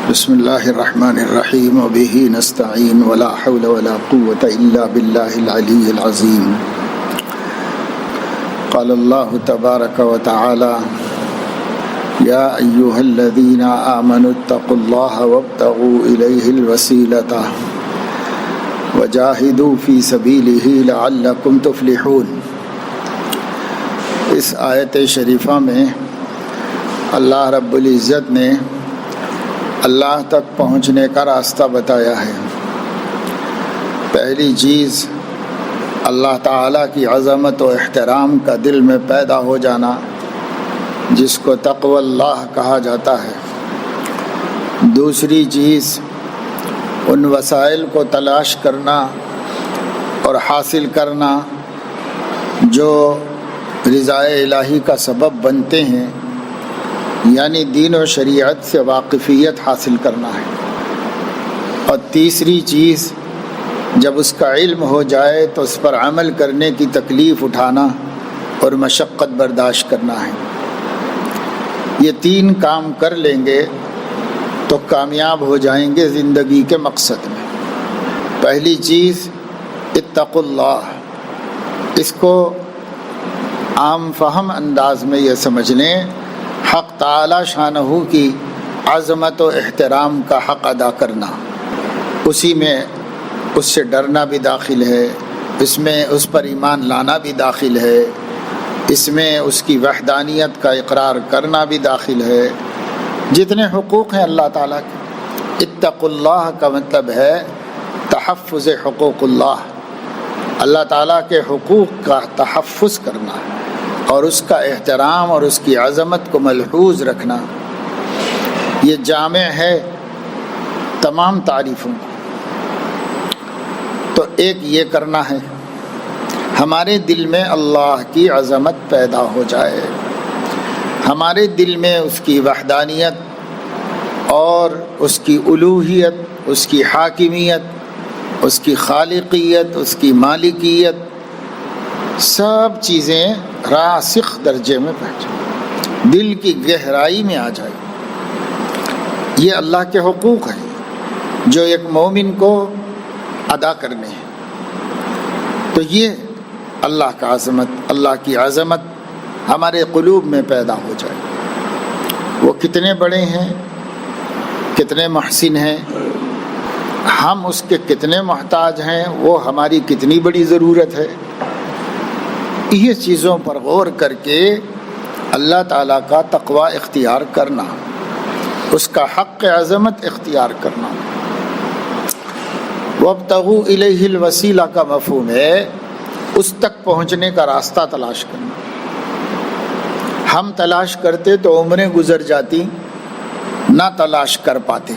بسم اللہ الرحمن الرحیم وبہ نستعین ولا حول ولا قوة الا باللہ العلی العظیم۔ قال اللہ تبارک وتعالی یا ایہا الذین آمنوا اتقوا اللہ وابتغوا الیہ الوسیلۃ وجاہدوا فی سبیلہ لعلکم تفلحون۔ اس آیت شریفہ میں اللہ رب العزت نے اللہ تک پہنچنے کا راستہ بتایا ہے۔ پہلی چیز اللہ تعالیٰ کی عظمت و احترام کا دل میں پیدا ہو جانا، جس کو تقوی اللہ کہا جاتا ہے۔ دوسری چیز ان وسائل کو تلاش کرنا اور حاصل کرنا جو رضائے الہی کا سبب بنتے ہیں، یعنی دین و شریعت سے واقفیت حاصل کرنا ہے۔ اور تیسری چیز جب اس کا علم ہو جائے تو اس پر عمل کرنے کی تکلیف اٹھانا اور مشقت برداشت کرنا ہے۔ یہ تین کام کر لیں گے تو کامیاب ہو جائیں گے زندگی کے مقصد میں۔ پہلی چیز اتقوا اللہ، اس کو عام فہم انداز میں یہ سمجھ لیں، حق تعالی شانہ کی عظمت و احترام کا حق ادا کرنا، اسی میں اس سے ڈرنا بھی داخل ہے، اس میں اس پر ایمان لانا بھی داخل ہے، اس میں اس کی وحدانیت کا اقرار کرنا بھی داخل ہے۔ جتنے حقوق ہیں اللہ تعالیٰ کے، اتقوا اللہ کا مطلب ہے تحفظ حقوق اللہ، اللہ تعالیٰ کے حقوق کا تحفظ کرنا اور اس کا احترام اور اس کی عظمت کو ملحوظ رکھنا۔ یہ جامع ہے تمام تعریفوں کو۔ تو ایک یہ کرنا ہے، ہمارے دل میں اللہ کی عظمت پیدا ہو جائے، ہمارے دل میں اس کی وحدانیت اور اس کی الوہیت، اس کی حاکمیت، اس کی خالقیت، اس کی مالکیت، سب چیزیں راسخ درجے میں پہنچ جائیں، دل کی گہرائی میں آ جائے۔ یہ اللہ کے حقوق ہیں جو ایک مومن کو ادا کرنے ہیں۔ تو یہ اللہ کا عظمت، اللہ کی عظمت ہمارے قلوب میں پیدا ہو جائے۔ وہ کتنے بڑے ہیں، کتنے محسن ہیں، ہم اس کے کتنے محتاج ہیں، وہ ہماری کتنی بڑی ضرورت ہے۔ یہ چیزوں پر غور کر کے اللہ تعالیٰ کا تقوی اختیار کرنا، اس کا حق عظمت اختیار کرنا۔ وابتغوا الیہ الوسیلہ کا مفہوم ہے اس تک پہنچنے کا راستہ تلاش کرنا۔ ہم تلاش کرتے تو عمریں گزر جاتی، نہ تلاش کر پاتے،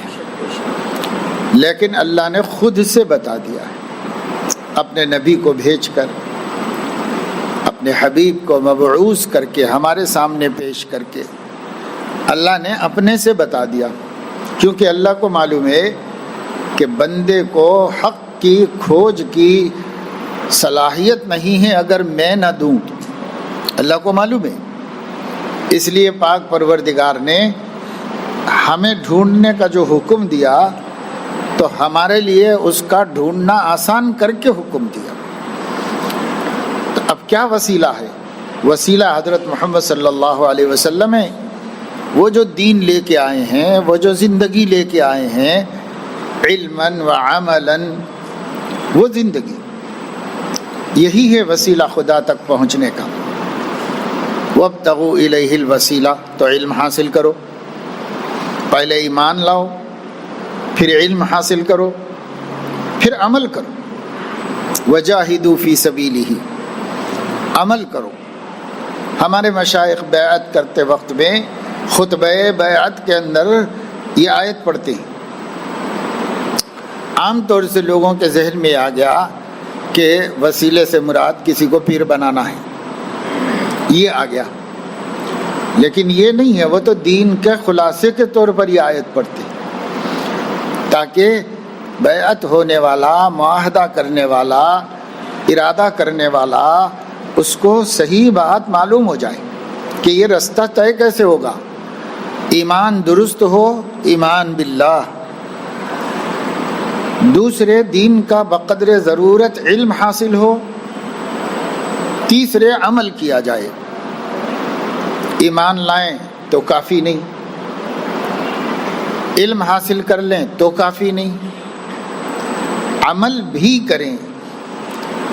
لیکن اللہ نے خود سے بتا دیا ہے، اپنے نبی کو بھیج کر، اپنے حبیب کو مبعوث کر کے ہمارے سامنے پیش کر کے اللہ نے اپنے سے بتا دیا، کیونکہ اللہ کو معلوم ہے کہ بندے کو حق کی کھوج کی صلاحیت نہیں ہے اگر میں نہ دوں، اللہ کو معلوم ہے۔ اس لیے پاک پروردگار نے ہمیں ڈھونڈنے کا جو حکم دیا تو ہمارے لیے اس کا ڈھونڈنا آسان کر کے حکم دیا۔ اب کیا وسیلہ ہے؟ وسیلہ حضرت محمد صلی اللہ علیہ وسلم ہے، وہ جو دین لے کے آئے ہیں، وہ جو زندگی لے کے آئے ہیں، علماً و عملاً، وہ زندگی، یہی ہے وسیلہ خدا تک پہنچنے کا۔ وابتغوا الیہ الوسیلہ، تو علم حاصل کرو، پہلے ایمان لاؤ، پھر علم حاصل کرو، پھر عمل کرو۔ وجاہدوا فی سبیلہ، عمل کرو۔ ہمارے مشائخ بیعت کرتے وقت میں خطبہ بیعت کے اندر یہ آیت پڑھتے ہیں۔ عام طور سے لوگوں کے ذہن میں آ گیا کہ وسیلے سے مراد کسی کو پیر بنانا ہے، یہ آ گیا، لیکن یہ نہیں ہے، وہ تو دین کے خلاصے کے طور پر یہ آیت پڑھتے تاکہ بیعت ہونے والا، معاہدہ کرنے والا، ارادہ کرنے والا، اس کو صحیح بات معلوم ہو جائے کہ یہ رستہ طے کیسے ہوگا۔ ایمان درست ہو، ایمان باللہ، دوسرے دین کا بقدر ضرورت علم حاصل ہو، تیسرے عمل کیا جائے۔ ایمان لائیں تو کافی نہیں، علم حاصل کر لیں تو کافی نہیں، عمل بھی کریں۔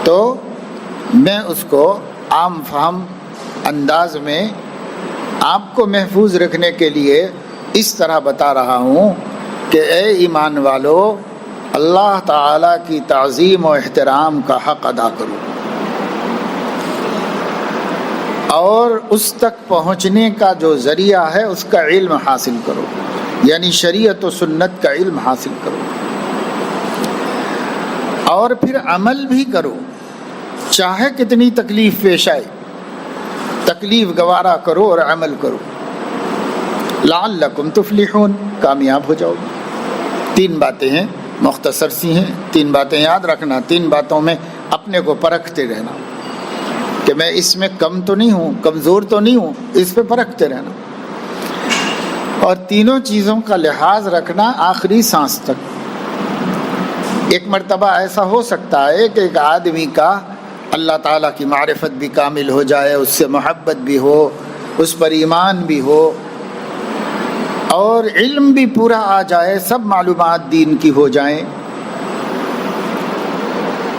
تو میں اس کو عام فہم انداز میں آپ کو محفوظ رکھنے کے لیے اس طرح بتا رہا ہوں کہ اے ایمان والو، اللہ تعالیٰ کی تعظیم و احترام کا حق ادا کرو، اور اس تک پہنچنے کا جو ذریعہ ہے اس کا علم حاصل کرو، یعنی شریعت و سنت کا علم حاصل کرو، اور پھر عمل بھی کرو، چاہے کتنی تکلیف پیش آئے، تکلیف گوارا کرو اور عمل کرو، لعلکم تفلحون، کامیاب ہو جاؤ گے۔ 3 باتیں ہیں، مختصر سی ہیں، 3 باتیں یاد رکھنا، 3 باتوں میں اپنے کو پرکھتے رہنا کہ میں اس میں کم تو نہیں ہوں، کمزور تو نہیں ہوں، اس پہ پرکھتے رہنا، اور تینوں چیزوں کا لحاظ رکھنا آخری سانس تک۔ ایک مرتبہ ایسا ہو سکتا ہے کہ ایک آدمی کا اللہ تعالیٰ کی معرفت بھی کامل ہو جائے، اس سے محبت بھی ہو، اس پر ایمان بھی ہو، اور علم بھی پورا آ جائے، سب معلومات دین کی ہو جائیں،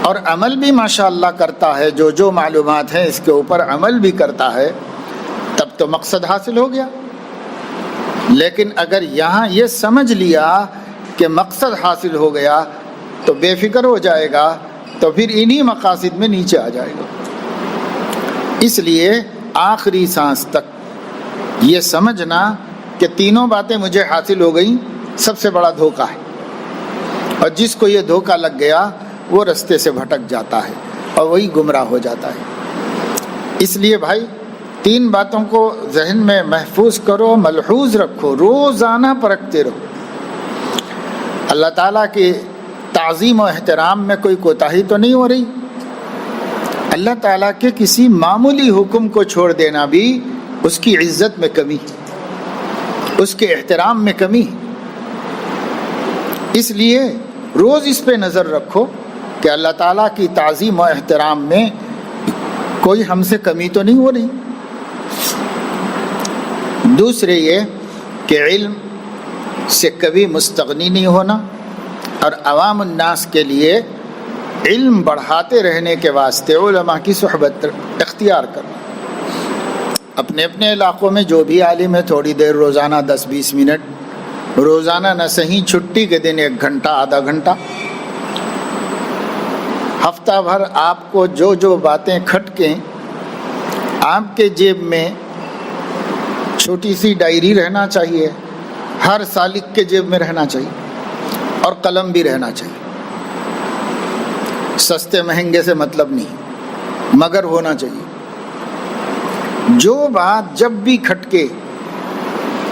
اور عمل بھی ماشاءاللہ کرتا ہے، جو معلومات ہیں اس کے اوپر عمل بھی کرتا ہے، تب تو مقصد حاصل ہو گیا۔ لیکن اگر یہاں یہ سمجھ لیا کہ مقصد حاصل ہو گیا تو بے فکر ہو جائے گا، تو پھر انہی مقاصد میں نیچے آ جائے گا۔ اس لیے آخری سانس تک یہ سمجھنا کہ تینوں باتیں مجھے حاصل ہو گئیں سب سے بڑا دھوکہ ہے، اور جس کو یہ دھوکہ لگ گیا وہ رستے سے بھٹک جاتا ہے اور وہی گمراہ ہو جاتا ہے۔ اس لیے بھائی 3 باتوں کو ذہن میں محفوظ کرو، ملحوظ رکھو، روزانہ پرکھتے رہو۔ اللہ تعالیٰ کی تعظیم و احترام میں کوئی کوتاہی تو نہیں ہو رہی؟ اللہ تعالیٰ کے کسی معمولی حکم کو چھوڑ دینا بھی اس کی عزت میں کمی، اس کے احترام میں کمی۔ اس لیے روز اس پہ نظر رکھو کہ اللہ تعالیٰ کی تعظیم و احترام میں کوئی ہم سے کمی تو نہیں ہو رہی۔ دوسرے یہ کہ علم سے کبھی مستغنی نہیں ہونا، اور عوام الناس کے لیے علم بڑھاتے رہنے کے واسطے علماء کی صحبت اختیار کرنا۔ اپنے اپنے علاقوں میں جو بھی عالم ہے تھوڑی دیر روزانہ 10-20 منٹ، روزانہ نہ صحیح، چھٹی کے دن 1 گھنٹہ، آدھا گھنٹہ، ہفتہ بھر آپ کو جو باتیں کھٹکیں، آپ کے جیب میں چھوٹی سی ڈائری رہنا چاہیے، ہر سالک کے جیب میں رہنا چاہیے، اور قلم بھی رہنا چاہیے۔ سستے مہنگے سے مطلب نہیں، مگر ہونا چاہیے۔ جو بات جب بھی کھٹکے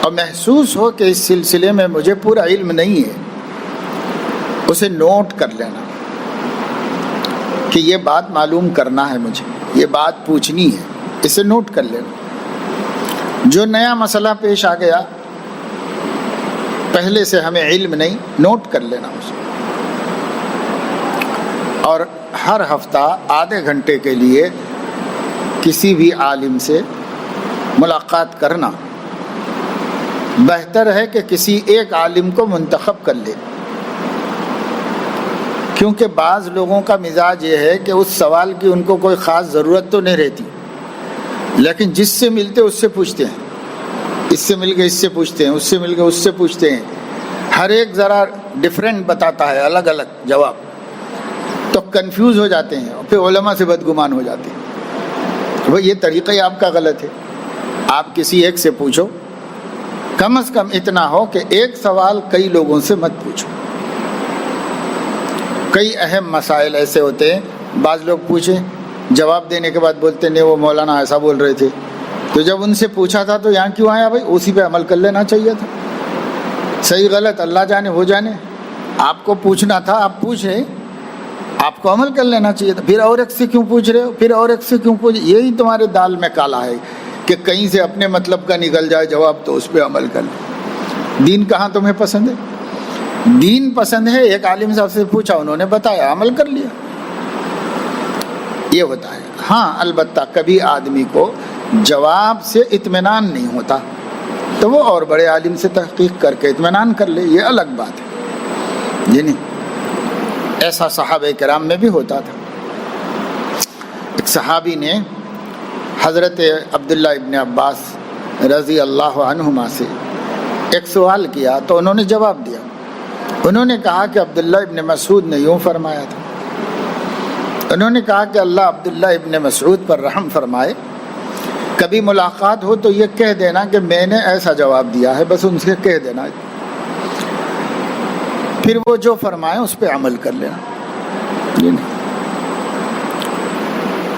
اور محسوس ہو کہ اس سلسلے میں مجھے پورا علم نہیں ہے، اسے نوٹ کر لینا کہ یہ بات معلوم کرنا ہے، مجھے یہ بات پوچھنی ہے، اسے نوٹ کر لینا۔ جو نیا مسئلہ پیش آ گیا، پہلے سے ہمیں علم نہیں، نوٹ کر لینا اسے، اور ہر ہفتہ آدھے گھنٹے کے لیے کسی بھی عالم سے ملاقات کرنا۔ بہتر ہے کہ کسی ایک عالم کو منتخب کر لے، کیونکہ بعض لوگوں کا مزاج یہ ہے کہ اس سوال کی ان کو کوئی خاص ضرورت تو نہیں رہتی، لیکن جس سے ملتے اس سے پوچھتے ہیں، اس سے مل کے اس سے پوچھتے ہیں، اس سے مل کے اس سے پوچھتے ہیں، ہر ایک ذرا ڈفرینٹ بتاتا ہے، الگ الگ جواب، تو کنفیوز ہو جاتے ہیں اور پھر علماء سے بدگمان ہو جاتے ہیں۔ وہ یہ طریقہ ہی آپ کا غلط ہے۔ آپ کسی ایک سے پوچھو، کم از کم اتنا ہو کہ ایک سوال کئی لوگوں سے مت پوچھو۔ کئی اہم مسائل ایسے ہوتے ہیں، بعض لوگ پوچھیں، جواب دینے کے بعد بولتے نہیں وہ مولانا ایسا بول رہے تھے، تو جب ان سے پوچھا تھا تو یہاں کیوں آیا بھائی؟ اسی پہ عمل کر لینا چاہیے تھا۔ صحیح غلط اللہ جانے، ہو جانے، آپ کو پوچھنا تھا، آپ پوچھ رہے، آپ کو عمل کر لینا چاہیے تھا۔ پھر اور ایک سے کیوں پوچھ رہے ہو، پھر اور ایک سے کیوں پوچھ، یہی تمہارے دال میں کالا ہے۔ کہ کہیں سے اپنے مطلب کا نکل جائے جواب تو اس پہ عمل کر لیں۔ دین کہاں تمہیں پسند ہے؟ دین پسند ہے، ایک عالم صاحب سے پوچھا، انہوں نے بتایا، عمل کر لیا، یہ ہوتا ہے۔ ہاں البتہ کبھی آدمی کو جواب سے اطمینان نہیں ہوتا تو وہ اور بڑے عالم سے تحقیق کر کے اطمینان کر لے، یہ الگ بات ہے، یہ نہیں۔ ایسا صحابہ کرام میں بھی ہوتا تھا۔ ایک صحابی نے حضرت عبداللہ ابن عباس رضی اللہ عنہما سے ایک سوال کیا تو انہوں نے جواب دیا۔ انہوں نے کہا کہ عبداللہ ابن مسعود نے یوں فرمایا تھا۔ انہوں نے کہا کہ اللہ عبداللہ ابن مسعود پر رحم فرمائے، کبھی ملاقات ہو تو یہ کہہ دینا کہ میں نے ایسا جواب دیا ہے، بس ان سے کہہ دینا، پھر وہ جو فرمائے اس پہ عمل کر لینا۔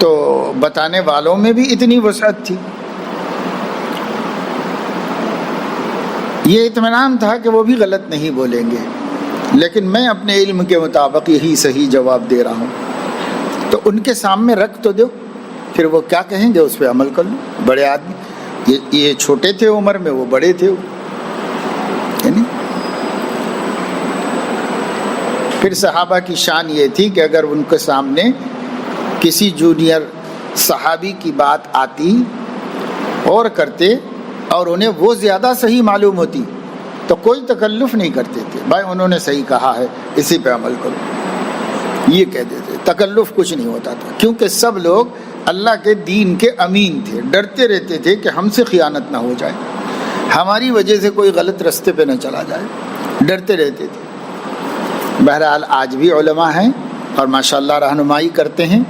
تو بتانے والوں میں بھی اتنی وسعت تھی، یہ اطمینان تھا کہ وہ بھی غلط نہیں بولیں گے، لیکن میں اپنے علم کے مطابق یہی صحیح جواب دے رہا ہوں، تو ان کے سامنے رکھ تو دو، پھر وہ کیا کہیں گے اس پہ عمل کر لو۔ بڑے آدمی، یہ چھوٹے تھے عمر میں، وہ بڑے تھے، یعنی پھر صحابہ کی شان یہ تھی کہ اگر ان کے سامنے کسی جونیئر صحابی کی بات آتی اور کرتے اور انہیں وہ زیادہ صحیح معلوم ہوتی تو کوئی تکلف نہیں کرتے تھے، بھائی انہوں نے صحیح کہا ہے اسی پہ عمل کرو، یہ کہہ دیتے، تکلف کچھ نہیں ہوتا تھا، کیونکہ سب لوگ اللہ کے دین کے امین تھے، ڈرتے رہتے تھے کہ ہم سے خیانت نہ ہو جائے، ہماری وجہ سے کوئی غلط رستے پہ نہ چلا جائے، ڈرتے رہتے تھے۔ بہرحال آج بھی علماء ہیں اور ماشاءاللہ رہنمائی کرتے ہیں،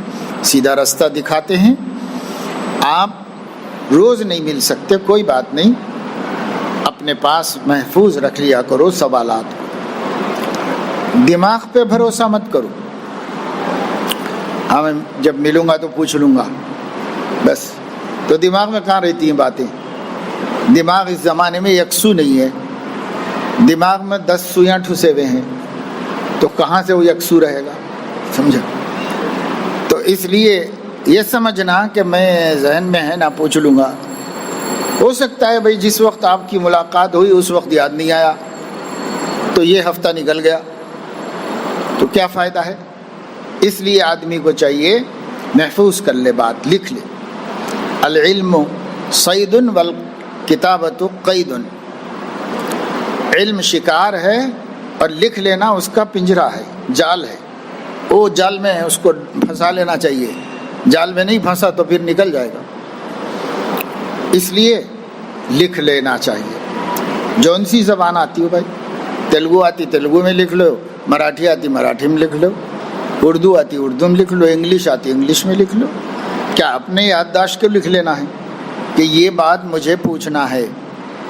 سیدھا رستہ دکھاتے ہیں۔ آپ روز نہیں مل سکتے، کوئی بات نہیں، اپنے پاس محفوظ رکھ لیا کرو سوالات، دماغ پہ بھروسہ مت کرو، ہاں جب ملوں گا تو پوچھ لوں گا، بس، تو دماغ میں کہاں رہتی ہیں باتیں؟ دماغ اس زمانے میں یکسو نہیں ہے، دماغ میں 10 سوئیاں ٹھسے ہوئے ہیں، تو کہاں سے وہ یکسو رہے گا، سمجھا؟ تو اس لیے یہ سمجھنا کہ میں ذہن میں ہے نہ پوچھ لوں گا، ہو سکتا ہے بھائی جس وقت آپ کی ملاقات ہوئی اس وقت یاد نہیں آیا تو یہ ہفتہ نکل گیا، تو کیا فائدہ ہے؟ اس لیے آدمی کو چاہیے محفوظ کر لے، بات لکھ لے۔ العلم صید والکتابۃ قید، علم شکار ہے اور لکھ لینا اس کا پنجرا ہے، جال ہے، وہ جال میں اس کو پھنسا لینا چاہیے، جال میں نہیں پھنسا تو پھر نکل جائے گا، اس لیے لکھ لینا چاہیے۔ جون سی زبان آتی ہو بھائی، تیلگو آتی تیلگو میں لکھ لو، مراٹھی آتی مراٹھی میں لکھ لو، اردو آتی اردو میں لکھ لو، انگلش آتی انگلش میں لکھ لو، کیا اپنے یادداشت کو لکھ لینا ہے کہ یہ بات مجھے پوچھنا ہے،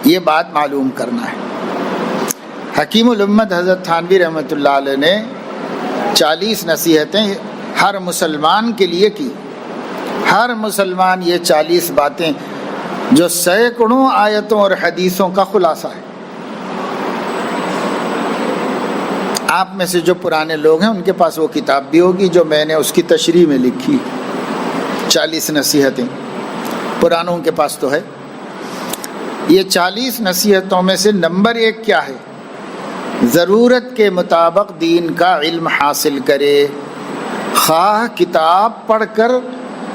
یہ بات معلوم کرنا ہے۔ حکیم الامت حضرت تھانوی رحمۃ اللہ علیہ نے 40 نصیحتیں ہر مسلمان کے لیے کی، ہر مسلمان یہ 40 باتیں جو سینکڑوں آیتوں اور حدیثوں کا خلاصہ ہے۔ آپ میں سے جو پرانے لوگ ہیں ان کے پاس وہ کتاب بھی ہوگی جو میں نے اس کی تشریح میں لکھی، 40 نصیحتیں، پرانوں کے پاس تو ہے۔ یہ 40 نصیحتوں میں سے نمبر 1 کیا ہے؟ ضرورت کے مطابق دین کا علم حاصل کرے، خواہ کتاب پڑھ کر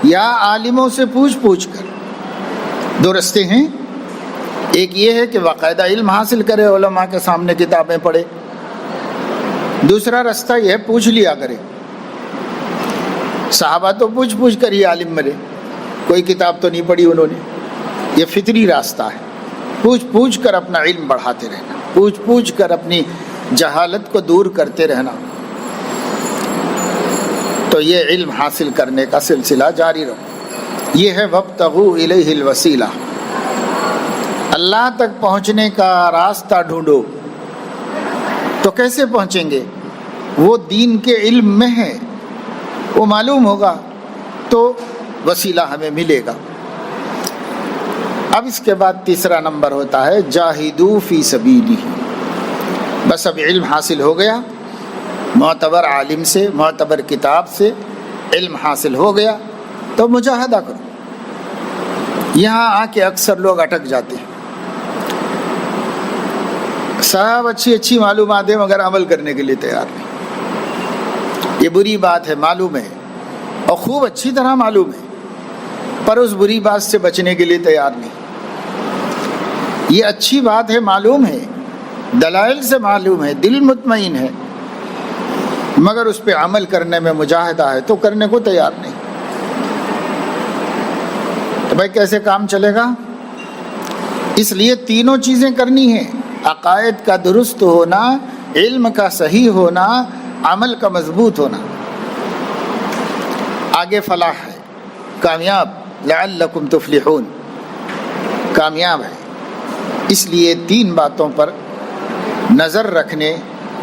یا عالموں سے پوچھ کر۔ 2 رستے ہیں، ایک یہ ہے کہ باقاعدہ علم حاصل کرے، علماء کے سامنے کتابیں پڑھے، دوسرا رستہ یہ ہے پوچھ لیا کرے۔ صحابہ تو پوچھ کر ہی عالم بنے، کوئی کتاب تو نہیں پڑھی انہوں نے، یہ فطری راستہ ہے، پوچھ کر اپنا علم بڑھاتے رہنا، پوچھ کر اپنی جہالت کو دور کرتے رہنا، تو یہ علم حاصل کرنے کا سلسلہ جاری رہو۔ یہ ہے وابتغوا الیہ الوسیلہ، اللہ تک پہنچنے کا راستہ ڈھونڈو۔ تو کیسے پہنچیں گے؟ وہ دین کے علم میں ہے، وہ معلوم ہوگا تو وسیلہ ہمیں ملے گا۔ اب اس کے بعد تیسرا نمبر ہوتا ہے جاہدوا فی سبیلہ۔ بس اب علم حاصل ہو گیا، معتبر عالم سے، معتبر کتاب سے علم حاصل ہو گیا، تو مجاہدہ کرو، یہاں آ کے اکثر لوگ اٹک جاتے ہیں، صاحب اچھی معلومات ہیں مگر عمل کرنے کے لیے تیار نہیں۔ یہ بری بات ہے، معلوم ہے اور خوب اچھی طرح معلوم ہے، پر اس بری بات سے بچنے کے لیے تیار نہیں۔ یہ اچھی بات ہے، معلوم ہے، دلائل سے معلوم ہے، دل مطمئن ہے، مگر اس پہ عمل کرنے میں مجاہدہ ہے تو کرنے کو تیار نہیں۔ تو بھائی کیسے کام چلے گا؟ اس لیے تینوں چیزیں کرنی ہیں، عقائد کا درست ہونا، علم کا صحیح ہونا، عمل کا مضبوط ہونا، آگے فلاح ہے، کامیاب، لعلکم تفلحون، کامیاب ہے۔ اس لیے تین باتوں پر نظر رکھنے،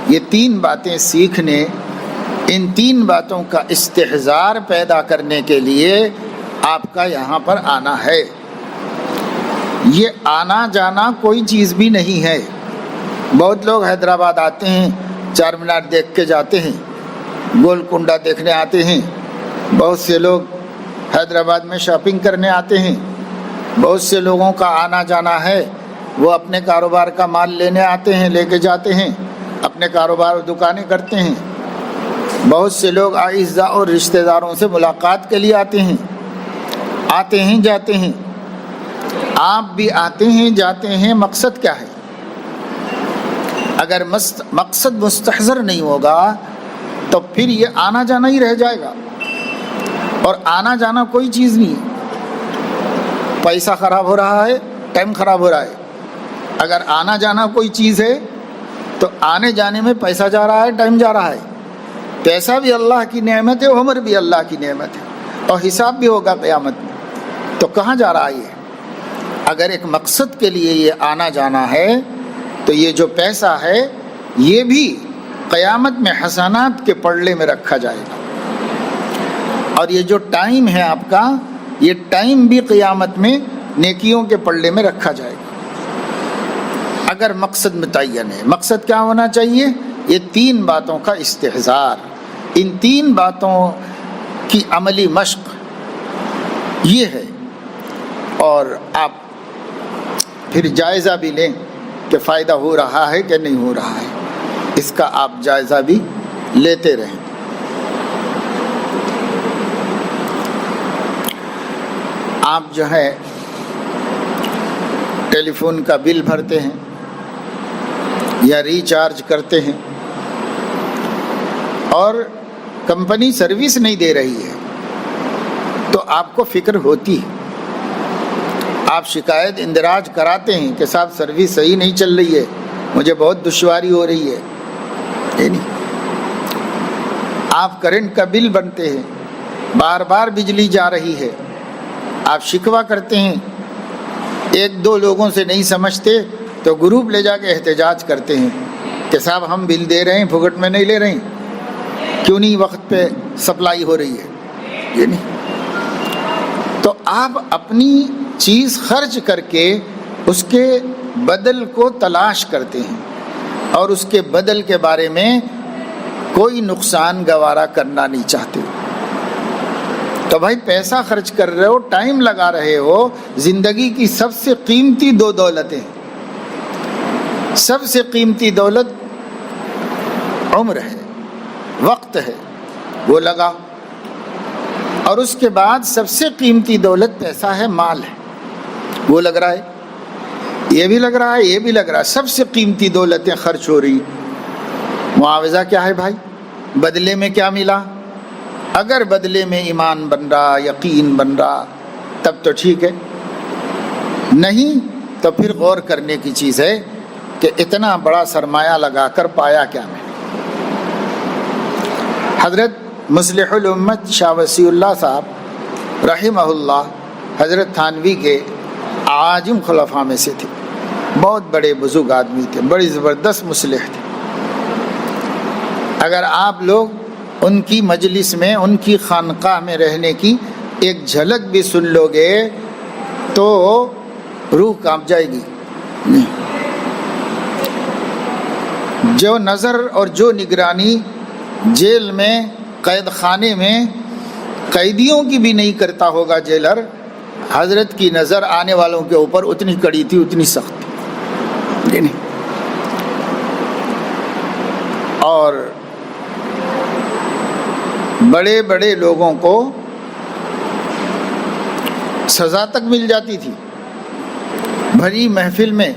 یہ تین باتیں سیکھنے، ان تین باتوں کا استحضار پیدا کرنے کے لیے آپ کا یہاں پر آنا ہے۔ یہ آنا جانا کوئی چیز بھی نہیں ہے۔ بہت لوگ حیدرآباد آتے ہیں، چار مینار دیکھ کے جاتے ہیں، گولکنڈہ دیکھنے آتے ہیں، بہت سے لوگ حیدرآباد میں شاپنگ کرنے آتے ہیں، بہت سے لوگوں کا آنا جانا ہے، وہ اپنے کاروبار کا مال لینے آتے ہیں، لے کے جاتے ہیں، اپنے کاروبار اور دکانیں کرتے ہیں۔ بہت سے لوگ اعزاء اور رشتہ داروں سے ملاقات کے لیے آتے ہیں جاتے ہیں۔ آپ بھی آتے ہیں جاتے ہیں، مقصد کیا ہے؟ اگر مقصد مستحضر نہیں ہوگا تو پھر یہ آنا جانا ہی رہ جائے گا، اور آنا جانا کوئی چیز نہیں ہے۔ پیسہ خراب ہو رہا ہے، ٹائم خراب ہو رہا ہے۔ اگر آنا جانا کوئی چیز ہے تو آنے جانے میں پیسہ جا رہا ہے، ٹائم جا رہا ہے۔ پیسہ بھی اللہ کی نعمت ہے، عمر بھی اللہ کی نعمت ہے، اور حساب بھی ہوگا قیامت میں۔ تو کہاں جا رہا ہے یہ؟ اگر ایک مقصد کے لیے یہ آنا جانا ہے تو یہ جو پیسہ ہے یہ بھی قیامت میں حسنات کے پلڑے میں رکھا جائے گا، اور یہ جو ٹائم ہے آپ کا، یہ ٹائم بھی قیامت میں نیکیوں کے پلڑے میں رکھا جائے گا، اگر مقصد متعین ہے۔ مقصد کیا ہونا چاہیے؟ یہ تین باتوں کا استحضار، ان تین باتوں کی عملی مشق یہ ہے، اور آپ پھر جائزہ بھی لیں کہ فائدہ ہو رہا ہے کہ نہیں ہو رہا ہے، اس کا آپ جائزہ بھی لیتے رہیں۔ آپ جو ہے ٹیلی فون کا بل بھرتے ہیں یا ریچارج کرتے ہیں اور کمپنی سروس نہیں دے رہی ہے تو آپ کو فکر ہوتی ہے، آپ شکایت اندراج کراتے ہیں کہ صاحب سروس صحیح نہیں چل رہی ہے، مجھے بہت دشواری ہو رہی ہے، نہیں؟ آپ کرنٹ کا بل بنتے ہیں، بار بار بجلی جا رہی ہے، آپ شکوہ کرتے ہیں، ایک دو لوگوں سے نہیں سمجھتے تو گروپ لے جا کے احتجاج کرتے ہیں کہ صاحب ہم بل دے رہے ہیں، پھگٹ میں نہیں لے رہے ہیں، کیوں نہیں وقت پہ سپلائی ہو رہی ہے، یہ نہیں۔ تو آپ اپنی چیز خرچ کر کے اس کے بدل کو تلاش کرتے ہیں اور اس کے بدل کے بارے میں کوئی نقصان گوارا کرنا نہیں چاہتے۔ تو بھائی پیسہ خرچ کر رہے ہو، ٹائم لگا رہے ہو، زندگی کی سب سے قیمتی دو دولتیں، سب سے قیمتی دولت عمر ہے، وقت ہے، وہ لگا، اور اس کے بعد سب سے قیمتی دولت پیسہ ہے، مال ہے، وہ لگ رہا ہے، یہ بھی لگ رہا ہے، یہ بھی لگ رہا ہے، سب سے قیمتی دولتیں خرچ ہو رہی۔ معاوضہ کیا ہے بھائی؟ بدلے میں کیا ملا؟ اگر بدلے میں ایمان بن رہا، یقین بن رہا، تب تو ٹھیک ہے، نہیں تو پھر غور کرنے کی چیز ہے کہ اتنا بڑا سرمایہ لگا کر پایا کیا میں۔ حضرت مصلح الامت شاہ وسیع اللہ صاحب رحمہ اللہ حضرت تھانوی کے عاجم خلفاء میں سے تھے، بہت بڑے بزرگ آدمی تھے، بڑی زبردست مصلح تھے۔ اگر آپ لوگ ان کی مجلس میں، ان کی خانقاہ میں رہنے کی ایک جھلک بھی سن لو گے تو روح کانپ جائے گی۔ جو نظر اور جو نگرانی جیل میں، قید خانے میں قیدیوں کی بھی نہیں کرتا ہوگا جیلر، حضرت کی نظر آنے والوں کے اوپر اتنی کڑی تھی، اتنی سخت تھی نہیں. اور بڑے بڑے لوگوں کو سزا تک مل جاتی تھی. بھری محفل میں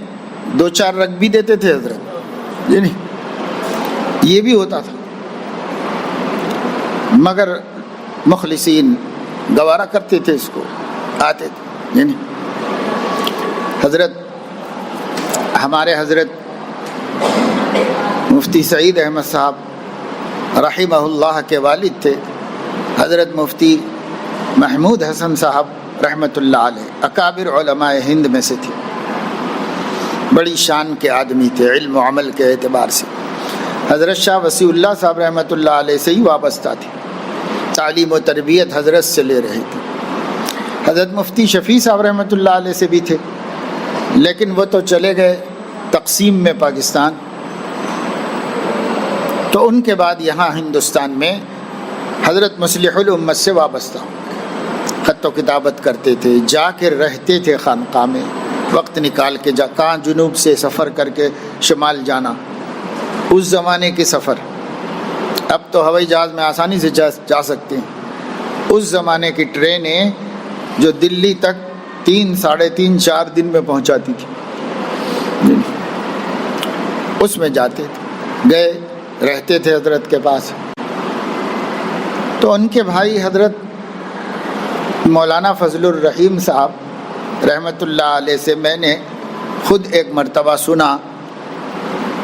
2-4 رگ بھی دیتے تھے حضرت، یہ نہیں، یہ بھی ہوتا تھا. مگر مخلصین گوارا کرتے تھے، اس کو آتے تھے، یہ نہیں. حضرت ہمارے حضرت مفتی سعید احمد صاحب رحمہ اللہ کے والد تھے حضرت مفتی محمود حسن صاحب رحمۃ اللہ علیہ، اکابر علماء ہند میں سے تھے. بڑی شان کے آدمی تھے علم و عمل کے اعتبار سے. حضرت شاہ وسیع اللہ صاحب رحمۃ اللہ علیہ سے ہی وابستہ تھے، تعلیم و تربیت حضرت سے لے رہے تھے. حضرت مفتی شفیع صاحب رحمۃ اللہ علیہ سے بھی تھے، لیکن وہ تو چلے گئے تقسیم میں پاکستان. تو ان کے بعد یہاں ہندوستان میں حضرت مصلح الامت سے وابستہ ہوں. خط و کتابت کرتے تھے، جا کے رہتے تھے خانقاہ میں، وقت نکال کے کہاں جنوب سے سفر کر کے شمال جانا. اس زمانے کے سفر، اب تو ہوائی جہاز میں آسانی سے جا سکتے ہیں. اس زمانے کی ٹرینیں جو دلی تک 3 ساڑھے 3 4 دن میں پہنچاتی تھی، اس میں جاتے تھے، گئے رہتے تھے حضرت کے پاس. تو ان کے بھائی حضرت مولانا فضل الرحیم صاحب رحمۃ اللہ علیہ سے میں نے خود ایک مرتبہ سنا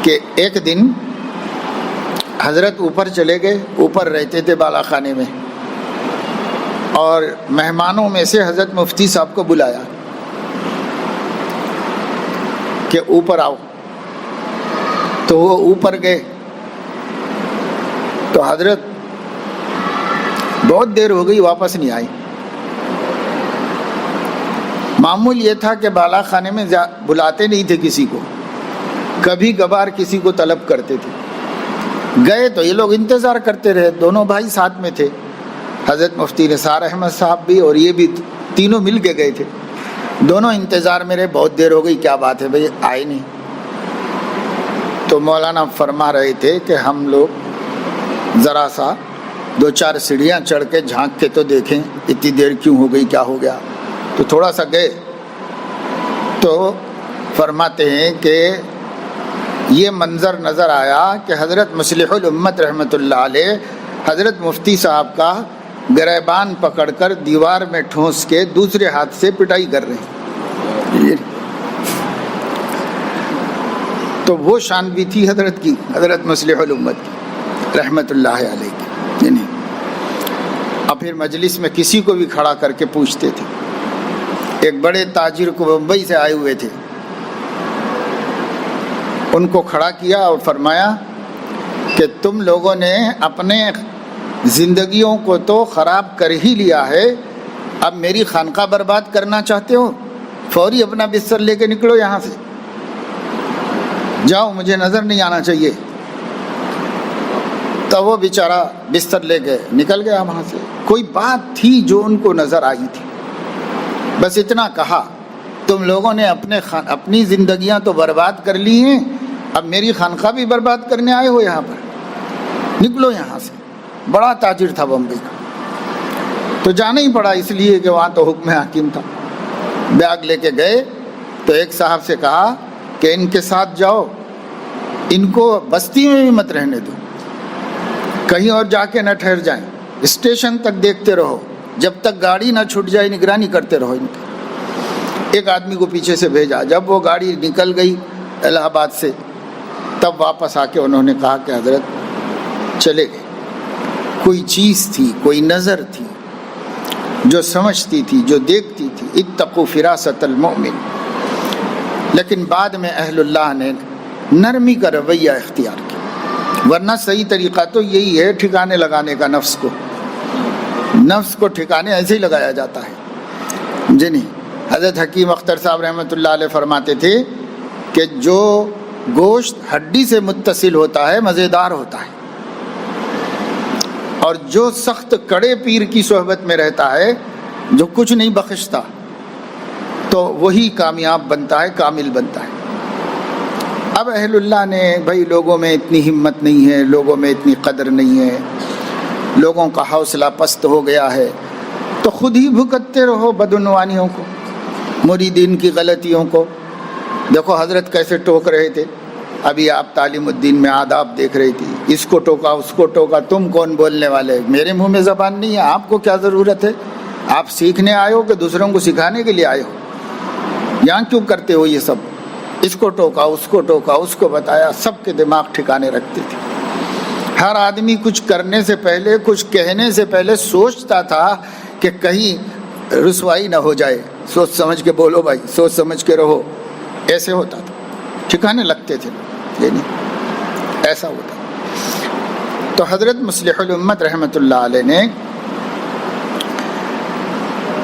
کہ ایک دن حضرت اوپر چلے گئے، اوپر رہتے تھے بالا خانے میں، اور مہمانوں میں سے حضرت مفتی صاحب کو بلایا کہ اوپر آؤ. تو وہ اوپر گئے تو حضرت بہت دیر ہو گئی، واپس نہیں آئی. معمول یہ تھا کہ بالا خانے میں بلاتے نہیں تھے کسی کو، کبھی کبھار کسی کو طلب کرتے تھے. گئے تو یہ لوگ انتظار کرتے رہے. دونوں بھائی ساتھ میں تھے، حضرت مفتی نثار احمد صاحب بھی اور یہ بھی، تینوں مل کے گئے تھے. دونوں انتظار میں رہے، بہت دیر ہو گئی، کیا بات ہے بھائی آئے نہیں. تو مولانا فرما رہے تھے کہ ہم لوگ ذرا سا 2-4 سیڑھیاں چڑھ کے جھانک کے تو دیکھیں اتنی دیر کیوں ہو گئی، کیا ہو گیا. تو تھوڑا سا گئے تو فرماتے ہیں کہ یہ منظر نظر آیا کہ حضرت مصلح الامت رحمۃ اللہ علیہ حضرت مفتی صاحب کا گریبان پکڑ کر دیوار میں ٹھونس کے دوسرے ہاتھ سے پٹائی کر رہے ہیں. تو وہ شان بھی تھی حضرت کی، حضرت مصلح الامت کی رحمۃ اللہ علیہ کی. اور پھر مجلس میں کسی کو بھی کھڑا کر کے پوچھتے تھے. ایک بڑے تاجر کو بمبئی سے آئے ہوئے تھے، ان کو کھڑا کیا اور فرمایا کہ تم لوگوں نے اپنے زندگیوں کو تو خراب کر ہی لیا ہے، اب میری خانقاہ برباد کرنا چاہتے ہو؟ فوری اپنا بستر لے کے نکلو یہاں سے، جاؤ، مجھے نظر نہیں آنا چاہیے. تو وہ بیچارہ بستر لے کے نکل گیا وہاں سے. کوئی بات تھی جو ان کو نظر آئی تھی، بس اتنا کہا تم لوگوں نے اپنی زندگیاں تو برباد کر لی ہیں، اب میری خانقاہ بھی برباد کرنے آئے ہو یہاں پر، نکلو یہاں سے. بڑا تاجر تھا بمبئی کا، تو جانا ہی پڑا اس لیے کہ وہاں تو حکم حاکم تھا. بیگ لے کے گئے تو ایک صاحب سے کہا کہ ان کے ساتھ جاؤ، ان کو بستی میں بھی مت رہنے دو، کہیں اور جا کے نہ ٹھہر جائیں، اسٹیشن تک دیکھتے رہو، جب تک گاڑی نہ چھوٹ جائے نگرانی کرتے رہو ان کی. ایک آدمی کو پیچھے سے بھیجا. جب وہ گاڑی نکل گئی الہ آباد سے، تب واپس آ کے انہوں نے کہا کہ حضرت چلے گئے. کوئی چیز تھی، کوئی نظر تھی جو سمجھتی تھی، جو دیکھتی تھی. اتقوا فراست المؤمن. لیکن بعد میں اہل اللہ نے نرمی کا رویہ اختیار کیا، ورنہ صحیح طریقہ تو یہی ہے ٹھکانے لگانے کا. نفس کو ٹھکانے ایسے ہی لگایا جاتا ہے جی نہیں. حضرت حکیم اختر صاحب رحمۃ اللہ علیہ فرماتے تھے کہ جو گوشت ہڈی سے متصل ہوتا ہے مزیدار ہوتا ہے، اور جو سخت کڑے پیر کی صحبت میں رہتا ہے، جو کچھ نہیں بخشتا، تو وہی کامیاب بنتا ہے، کامل بنتا ہے۔ اب اہل اللہ نے بھائی لوگوں میں اتنی ہمت نہیں ہے، لوگوں میں اتنی قدر نہیں ہے، لوگوں کا حوصلہ پست ہو گیا ہے، تو خود ہی بھگتتے رہو بدعنوانیوں کو، مریدین کی غلطیوں کو۔ دیکھو حضرت کیسے ٹوک رہے تھے، ابھی آپ تعلیم الدین میں آداب دیکھ رہی تھی، اس کو ٹوکا اس کو ٹوکا، تم کون بولنے والے، میرے منہ میں زبان نہیں ہے، آپ کو کیا ضرورت ہے، آپ سیکھنے آئے ہو کہ دوسروں کو سکھانے کے لیے آئے ہو، یہاں کیوں کرتے ہو یہ سب؟ اس کو ٹوکا اس کو ٹوکا، اس کو بتایا، سب کے دماغ ٹھکانے رکھتے تھے۔ ہر آدمی کچھ کرنے سے پہلے، کچھ کہنے سے پہلے سوچتا تھا کہ کہیں رسوائی نہ ہو جائے، سوچ سمجھ کے بولو بھائی، سوچ سمجھ کے رہو، ایسے ہوتا تھا، ٹھکانے لگتے تھے، یہ نہیں ایسا ہوتا۔ تو حضرت مصلح الامت رحمۃ اللہ علیہ نے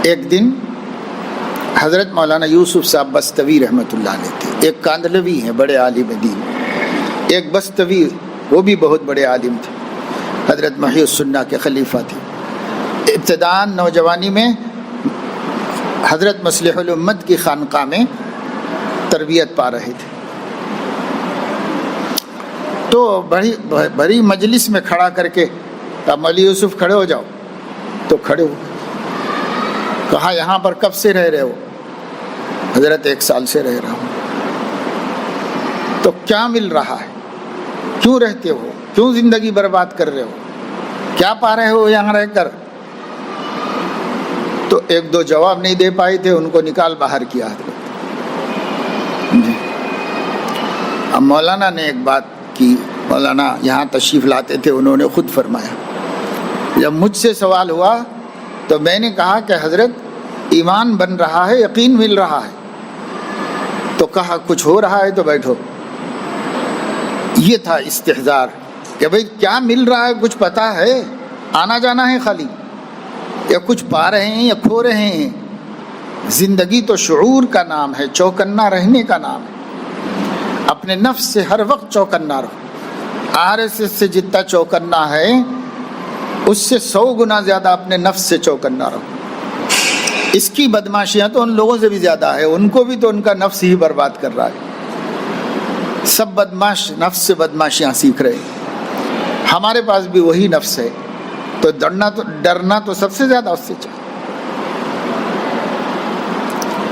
ایک دن حضرت مولانا یوسف صاحب بستوی رحمۃ اللہ علیہ تھے، ایک کاندھلوی ہیں بڑے عالم دین، ایک بستوی وہ بھی بہت بڑے عالم تھے، حضرت محی السنہ کے خلیفہ تھے۔ ابتداءً نوجوانی میں حضرت مصلح الامت کی خانقاہ میں تربیت پا رہے تھے، تو بڑی مجلس میں کھڑا کر کے کہا مولوی یوسف کھڑے ہو جاؤ، تو کھڑے ہو، کہا یہاں پر کب سے رہ رہے ہو؟ حضرت 1 سال سے رہ رہا ہوں۔ تو کیا مل رہا ہے، کیوں رہتے ہو، کیوں زندگی برباد کر رہے ہو، کیا پا رہے ہو یہاں رہ کر؟ تو 1-2 جواب نہیں دے پائے تھے، ان کو نکال باہر کیا حضرت۔ اب مولانا نے ایک بات کی، مولانا یہاں تشریف لاتے تھے، انہوں نے خود فرمایا، جب مجھ سے سوال ہوا تو میں نے کہا کہ حضرت ایمان بن رہا ہے، یقین مل رہا ہے، تو کہا کچھ ہو رہا ہے تو بیٹھو۔ یہ تھا استحضار کہ بھئی کیا مل رہا ہے، کچھ پتا ہے، آنا جانا ہے خالی، یا کچھ پا رہے ہیں یا کھو رہے ہیں؟ زندگی تو شعور کا نام ہے، چوکنا رہنے کا نام ہے۔ اپنے نفس سے ہر وقت چوکنا رہو، RSS سے جتنا چوکنا ہے اس سے 100 گنا زیادہ اپنے نفس سے چوکنا رہو۔ اس کی بدماشیاں تو ان لوگوں سے بھی زیادہ ہے، ان کو بھی تو ان کا نفس ہی برباد کر رہا ہے، سب بدماش نفس سے بدماشیاں سیکھ رہے ہیں، ہمارے پاس بھی وہی نفس ہے، تو ڈرنا تو سب سے زیادہ اس سے چاہیے۔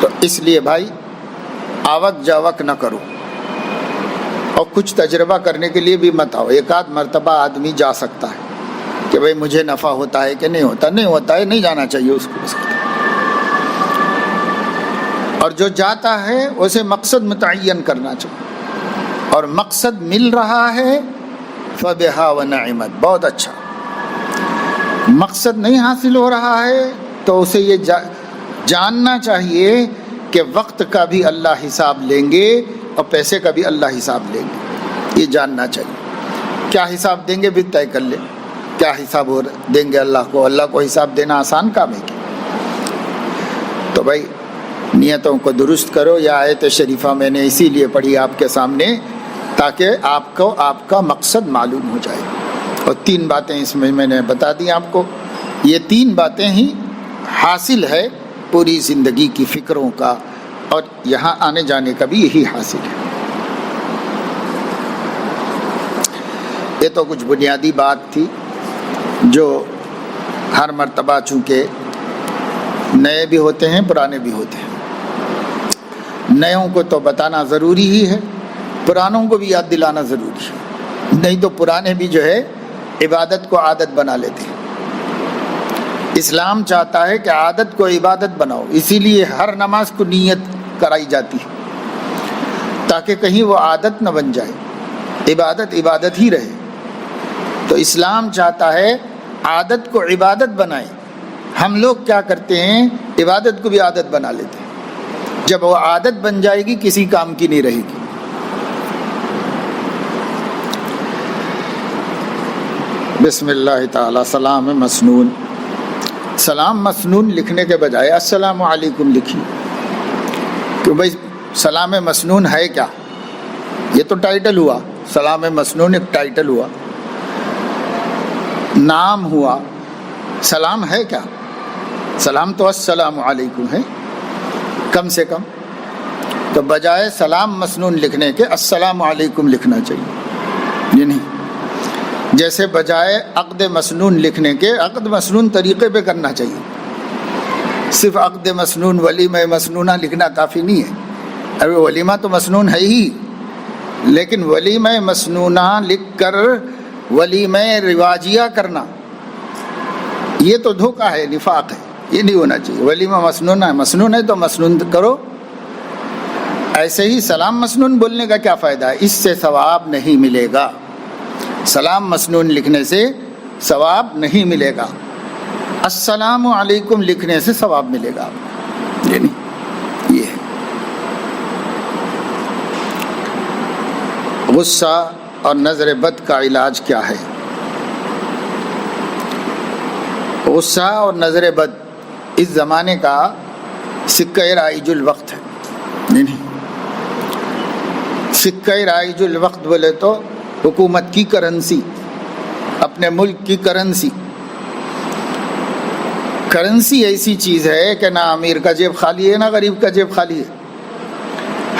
تو اس لیے بھائی آوک جاوک نہ کرو، اور کچھ تجربہ کرنے کے لیے بھی مت آؤ۔ 1 مرتبہ آدمی جا سکتا ہے کہ بھئی مجھے نفع ہوتا ہے کہ نہیں ہوتا، نہیں ہوتا ہے، نہیں جانا چاہیے اس کو۔ اور جو جاتا ہے اسے مقصد متعین کرنا چاہیے، اور مقصد مل رہا ہے فبہا ونعمت، بہت اچھا۔ مقصد نہیں حاصل ہو رہا ہے تو اسے یہ جاننا چاہیے کہ وقت کا بھی اللہ حساب لیں گے اور پیسے کا بھی اللہ حساب لیں گے، یہ جاننا چاہیے۔ کیا حساب دیں گے بھی طے کر لیں، کیا حساب دیں گے اللہ کو؟ اللہ کو حساب دینا آسان کام ہے کیا؟ تو بھائی نیتوں کو درست کرو۔ یہ آیت شریفہ میں نے اسی لیے پڑھی آپ کے سامنے تاکہ آپ کو آپ کا مقصد معلوم ہو جائے۔ اور 3 باتیں اس میں نے بتا دی آپ کو، یہ 3 باتیں ہی حاصل ہے پوری زندگی کی فکروں کا، اور یہاں آنے جانے کا بھی یہی حاصل ہے۔ یہ تو کچھ بنیادی بات تھی جو ہر مرتبہ چونکہ نئے بھی ہوتے ہیں پرانے بھی ہوتے ہیں، نئےوں کو تو بتانا ضروری ہی ہے، پرانوں کو بھی یاد دلانا ضروری ہے، نہیں تو پرانے بھی جو ہے عبادت کو عادت بنا لیتے ہیں۔ اسلام چاہتا ہے کہ عادت کو عبادت بناؤ، اسی لیے ہر نماز کو نیت کرائی جاتی ہے تاکہ کہیں وہ عادت نہ بن جائے، عبادت عبادت ہی رہے۔ تو اسلام چاہتا ہے عادت کو عبادت بنائیں، ہم لوگ کیا کرتے ہیں عبادت کو بھی عادت بنا لیتے ہیں، جب وہ عادت بن جائے گی کسی کام کی نہیں رہے گی۔ بسم اللہ تعالی سلام مسنون، سلام مسنون لکھنے کے بجائے السلام علیکم لکھیے، کہ بھائی سلام مسنون ہے کیا؟ یہ تو ٹائٹل ہوا، سلام مسنون ایک ٹائٹل ہوا، نام ہوا، سلام ہے کیا؟ سلام تو السلام علیکم ہے، کم سے کم، تو بجائے سلام مسنون لکھنے کے السلام علیکم لکھنا چاہیے، یہ نہیں۔ جیسے بجائے عقد مسنون لکھنے کے عقد مسنون طریقے پہ کرنا چاہیے۔ صرف عقد مسنون ولیمہ مسنونہ لکھنا کافی نہیں ہے، ابھی ولیمہ تو مسنون ہے ہی، لیکن ولیمہ مسنونہ لکھ کر ولیمہ رواجیہ کرنا یہ تو دھوکہ ہے، نفاق ہے، یہ نہیں ہونا چاہیے۔ ولیمہ مسنون ہے تو مسنون کرو۔ ایسے ہی سلام مسنون بولنے کا کیا فائدہ ہے؟ اس سے ثواب نہیں ملے گا، سلام مسنون لکھنے سے ثواب نہیں ملے گا، السلام علیکم لکھنے سے ثواب ملے گا، یہ نہیں۔ یہ ہے غصہ اور نظر بد کا علاج کیا ہے؟ غصہ اور نظر بد اس زمانے کا سکہ رائج الوقت ہے، نہیں، سکہ رائج الوقت بولے تو حکومت کی کرنسی، اپنے ملک کی کرنسی۔ کرنسی ایسی چیز ہے کہ نہ امیر کا جیب خالی ہے نہ غریب کا جیب خالی ہے،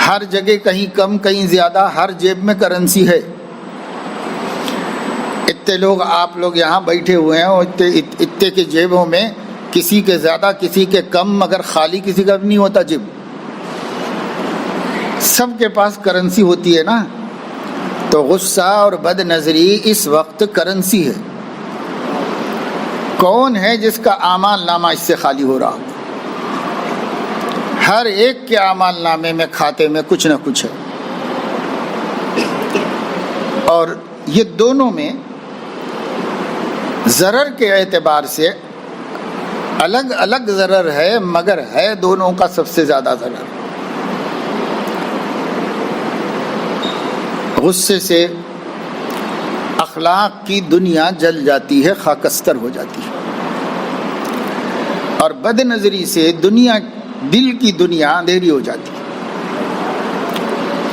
ہر جگہ کہیں کم کہیں زیادہ ہر جیب میں کرنسی ہے۔ اتنے لوگ آپ لوگ یہاں بیٹھے ہوئے ہیں اور اتنے کے جیبوں میں کسی کے زیادہ کسی کے کم، مگر خالی کسی کا بھی نہیں ہوتا جیب، سب کے پاس کرنسی ہوتی ہے نا۔ تو غصہ اور بد نظری اس وقت کرنسی ہے۔ کون ہے جس کا اعمال نامہ اس سے خالی ہو رہا؟ ہر ایک کے اعمال نامے میں کھاتے میں کچھ نہ کچھ ہے، اور یہ دونوں میں ضرر کے اعتبار سے الگ الگ ضرر ہے، مگر ہے دونوں کا سب سے زیادہ ضرر۔ غصے سے اخلاق کی دنیا جل جاتی ہے، خاکستر ہو جاتی ہے، اور بد نظری سے دنیا، دل کی دنیا اندھیری ہو جاتی ہے،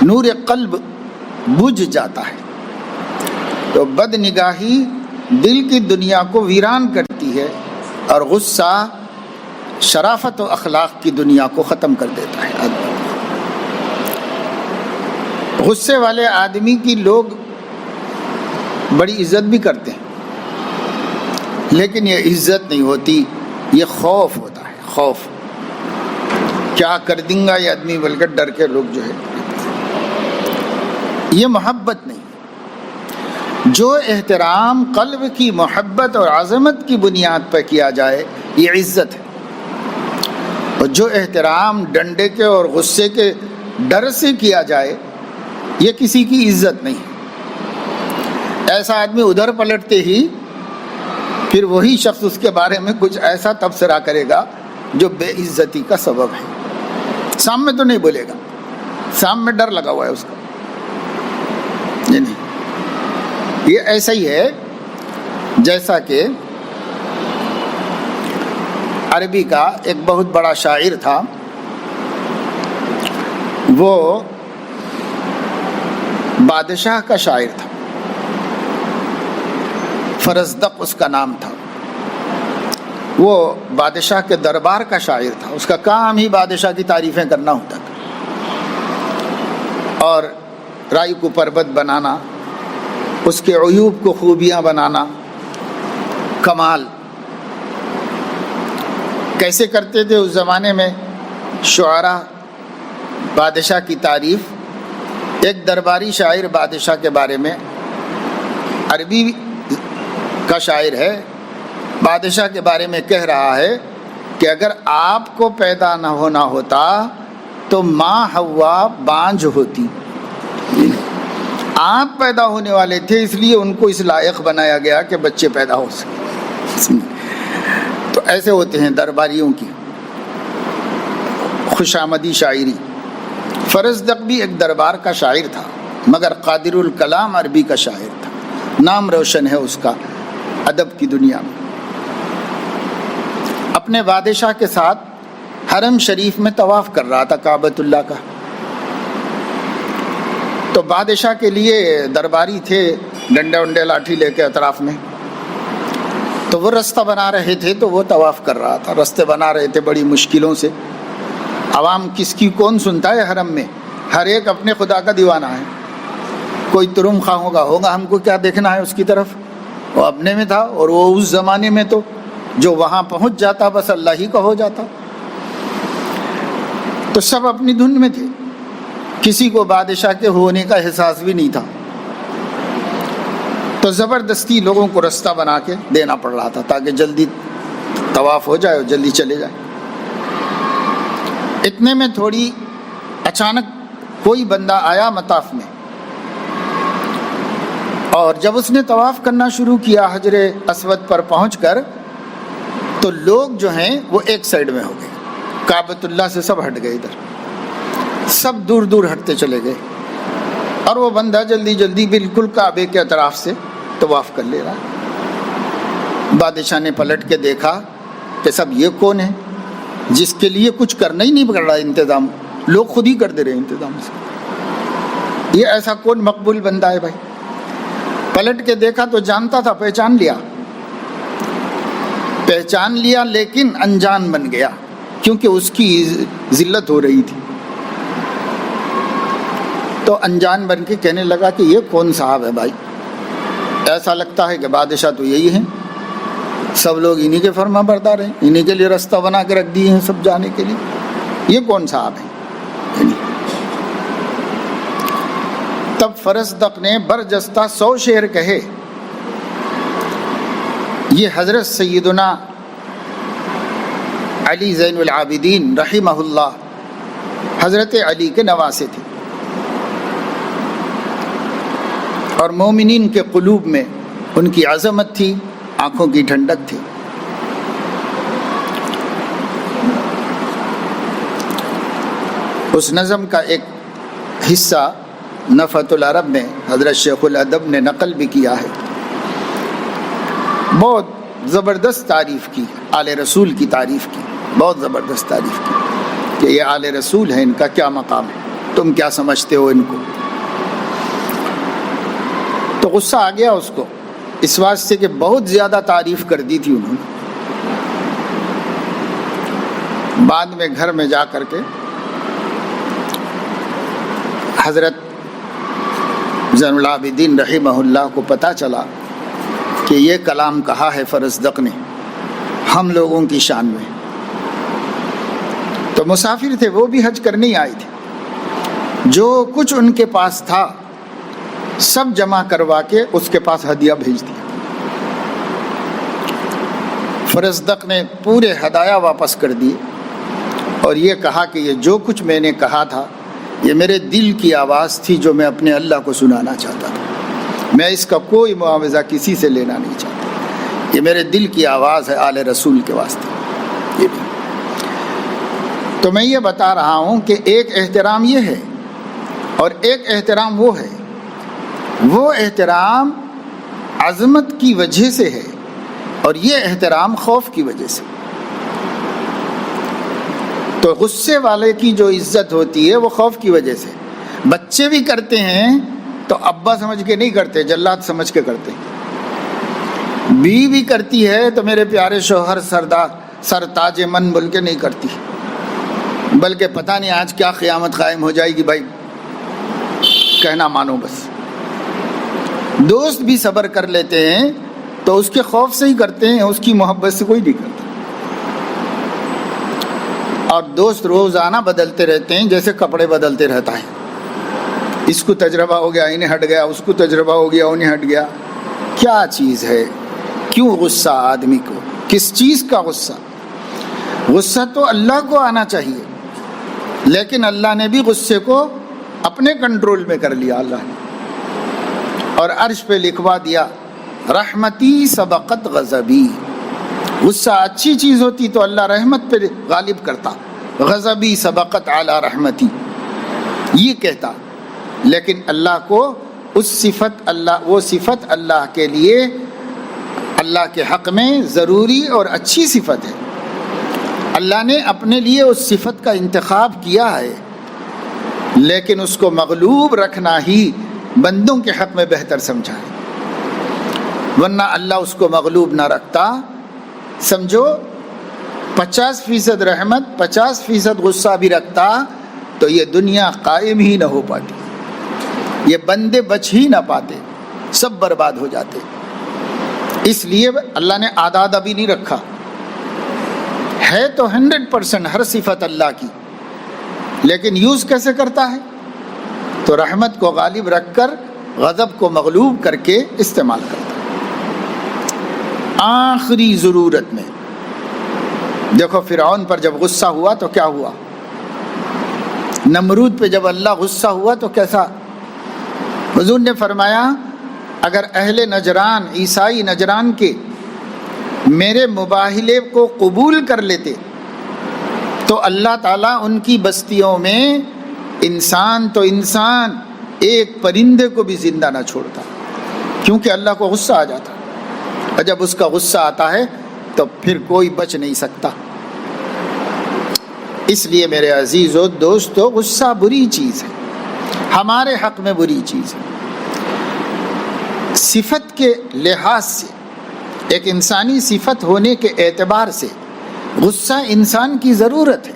نور قلب بجھ جاتا ہے۔ تو بد نگاہی دل کی دنیا کو ویران کرتی ہے، اور غصہ شرافت و اخلاق کی دنیا کو ختم کر دیتا ہے۔ غصے والے آدمی کی لوگ بڑی عزت بھی کرتے ہیں، لیکن یہ عزت نہیں ہوتی، یہ خوف ہوتا ہے، خوف، کیا کر دیں گا یہ آدمی، بول کر ڈر کے لوگ جو ہے، یہ محبت نہیں۔ جو احترام قلب کی محبت اور عظمت کی بنیاد پر کیا جائے یہ عزت ہے، اور جو احترام ڈنڈے کے اور غصے کے ڈر سے کیا جائے یہ کسی کی عزت نہیں۔ ایسا آدمی ادھر پلٹتے ہی پھر وہی شخص اس کے بارے میں کچھ ایسا تبصرہ کرے گا جو بے عزتی کا سبب ہے۔ سامنے تو نہیں بولے گا، سامنے ڈر لگا ہوا ہے اس کا، یہ نہیں۔ یہ ایسا ہی ہے جیسا کہ عربی کا ایک بہت بڑا شاعر تھا، وہ بادشاہ کا شاعر تھا، فرزدق اس کا نام تھا، وہ بادشاہ کے دربار کا شاعر تھا، اس کا کام ہی بادشاہ کی تعریفیں کرنا ہوتا تھا، اور رائے کو پربت بنانا، اس کے عیوب کو خوبیاں بنانا، کمال کیسے کرتے تھے اس زمانے میں شعراء بادشاہ کی تعریف۔ ایک درباری شاعر بادشاہ کے بارے میں، عربی کا شاعر ہے، بادشاہ کے بارے میں کہہ رہا ہے کہ اگر آپ کو پیدا نہ ہونا ہوتا تو ماں حوا بانجھ ہوتی، آپ پیدا ہونے والے تھے اس لیے ان کو اس لائق بنایا گیا کہ بچے پیدا ہو سکے۔ تو ایسے ہوتے ہیں درباریوں کی خوشامدی شاعری۔ فرزدق بھی ایک دربار کا شاعر تھا، مگر قادر الکلام عربی کا شاعر تھا، نام روشن ہے اس کا ادب کی دنیا میں۔ اپنے بادشاہ کے ساتھ حرم شریف میں طواف کر رہا تھا کعبۃ اللہ کا، تو بادشاہ کے لیے درباری تھے ڈنڈے ونڈے لاٹھی لے کے اطراف میں، تو وہ رستہ بنا رہے تھے، تو وہ طواف کر رہا تھا، رستے بنا رہے تھے بڑی مشکلوں سے، عوام کس کی کون سنتا ہے حرم میں؟ ہر ایک اپنے خدا کا دیوانہ ہے. کوئی ترم خواہ ہوگا ہم کو کیا دیکھنا ہے اس کی طرف؟ وہ اپنے میں تھا. اور وہ اس زمانے میں تو جو وہاں پہنچ جاتا بس اللہ ہی کا ہو جاتا. تو سب اپنی دھن میں تھے، کسی کو بادشاہ کے ہونے کا احساس بھی نہیں تھا. تو زبردستی لوگوں کو رستہ بنا کے دینا پڑ رہا تھا تاکہ جلدی طواف ہو جائے اور جلدی چلے جائے. اتنے میں تھوڑی اچانک کوئی بندہ آیا مطاف میں، اور جب اس نے طواف کرنا شروع کیا حجر اسود پر پہنچ کر، تو لوگ جو ہیں وہ ایک سائیڈ میں ہو گئے. کعبۃ اللہ سے سب ہٹ گئے، ادھر سب دور دور ہٹتے چلے گئے. اور وہ بندہ جلدی جلدی بالکل کعبے کے اطراف سے طواف کر لے رہا. بادشاہ نے پلٹ کے دیکھا کہ سب یہ کون ہے جس کے لیے کچھ کرنا ہی نہیں پڑ رہا انتظام، لوگ خود ہی کر دے رہے ہیں انتظام سے. یہ ایسا کون مقبول بندہ ہے بھائی؟ پلٹ کے دیکھا تو جانتا تھا، پہچان لیا لیکن انجان بن گیا کیونکہ اس کی ذلت ہو رہی تھی. تو انجان بن کے کہنے لگا کہ یہ کون صاحب ہے بھائی؟ ایسا لگتا ہے کہ بادشاہ تو یہی ہیں، سب لوگ انہی کے فرما بردار ہیں، انہی کے لیے رستہ بنا کے رکھ دیے ہیں سب جانے کے لیے. یہ کون صاحب ہے؟ تب فرزدق نے برجستہ 100 شعر کہے. یہ حضرت سیدنا علی زین العابدین رحمہ اللہ، حضرت علی کے نواسے تھے، اور مومنین کے قلوب میں ان کی عظمت تھی، آنکھوں کی ٹھنڈک تھی. اس نظم کا ایک حصہ نفحۃ العرب میں حضرت شیخ الادب نے نقل بھی کیا ہے. بہت زبردست تعریف کی، آل رسول کی تعریف کی، بہت زبردست تعریف کی کہ یہ آل رسول ہیں، ان کا کیا مقام ہے، تم کیا سمجھتے ہو ان کو. تو غصہ آ گیا اس کو اس واسطے کہ بہت زیادہ تعریف کر دی تھی انہوں نے. بعد میں گھر میں جا کر کے حضرت زین العابدین رحمہ اللہ کو پتہ چلا کہ یہ کلام کہا ہے فرزدق نے ہم لوگوں کی شان میں. تو مسافر تھے، وہ بھی حج کرنے ہی آئے تھے. جو کچھ ان کے پاس تھا سب جمع کروا کے اس کے پاس ہدیہ بھیج دیا. فرزدق نے پورے ہدایا واپس کر دیے اور یہ کہا کہ یہ جو کچھ میں نے کہا تھا یہ میرے دل کی آواز تھی جو میں اپنے اللہ کو سنانا چاہتا تھا. میں اس کا کوئی معاوضہ کسی سے لینا نہیں چاہتا. یہ میرے دل کی آواز ہے آل رسول کے واسطے. یہ بھی تو میں یہ بتا رہا ہوں کہ ایک احترام یہ ہے اور ایک احترام وہ ہے. وہ احترام عظمت کی وجہ سے ہے اور یہ احترام خوف کی وجہ سے. تو غصے والے کی جو عزت ہوتی ہے وہ خوف کی وجہ سے. بچے بھی کرتے ہیں تو ابا سمجھ کے نہیں کرتے، جلاد سمجھ کے کرتے. بیوی بھی کرتی ہے تو میرے پیارے شوہر سر تاج من بول کے نہیں کرتی، بلکہ پتہ نہیں آج کیا قیامت قائم ہو جائے گی بھائی، کہنا مانو بس. دوست بھی صبر کر لیتے ہیں تو اس کے خوف سے ہی کرتے ہیں، اس کی محبت سے کوئی نہیں کرتا. اور دوست روزانہ بدلتے رہتے ہیں جیسے کپڑے بدلتے رہتا ہے. اس کو تجربہ ہو گیا انہیں ہٹ گیا، اس کو تجربہ ہو گیا انہیں ہٹ گیا. کیا چیز ہے؟ کیوں غصہ آدمی کو؟ کس چیز کا غصہ؟ غصہ تو اللہ کو آنا چاہیے، لیکن اللہ نے بھی غصے کو اپنے کنٹرول میں کر لیا اللہ نے، اور عرش پہ لکھوا دیا رحمتی سبقت غضبی. غصہ اچھی چیز ہوتی تو اللہ رحمت پہ غالب کرتا، غضبی سبقت اعلی رحمتی یہ کہتا. لیکن اللہ کو وہ صفت اللہ کے لیے اللہ کے حق میں ضروری اور اچھی صفت ہے. اللہ نے اپنے لیے اس صفت کا انتخاب کیا ہے، لیکن اس کو مغلوب رکھنا ہی بندوں کے حق میں بہتر سمجھا ہے، ورنہ اللہ اس کو مغلوب نہ رکھتا. سمجھو 50% رحمت 50% غصہ بھی رکھتا تو یہ دنیا قائم ہی نہ ہو پاتی، یہ بندے بچ ہی نہ پاتے، سب برباد ہو جاتے۔ اس لیے اللہ نے آدھا آدھا بھی نہیں رکھا، ہے تو 100% ہر صفت اللہ کی، لیکن یوز کیسے کرتا ہے؟ تو رحمت کو غالب رکھ کر غضب کو مغلوب کر کے استعمال کرتا ہے۔ آخری ضرورت میں دیکھو فرعون پر جب غصہ ہوا تو کیا ہوا، نمرود پہ جب اللہ غصہ ہوا تو کیسا؟ حضور نے فرمایا اگر اہل نجران، عیسائی نجران کے میرے مباہلے کو قبول کر لیتے تو اللہ تعالیٰ ان کی بستیوں میں انسان تو انسان، ایک پرندے کو بھی زندہ نہ چھوڑتا، کیونکہ اللہ کو غصہ آ جاتا، اور جب اس کا غصہ آتا ہے تو پھر کوئی بچ نہیں سکتا۔ اس لیے میرے عزیزو دوستو، غصہ بری چیز ہے، ہمارے حق میں بری چیز ہے۔ صفت کے لحاظ سے، ایک انسانی صفت ہونے کے اعتبار سے غصہ انسان کی ضرورت ہے،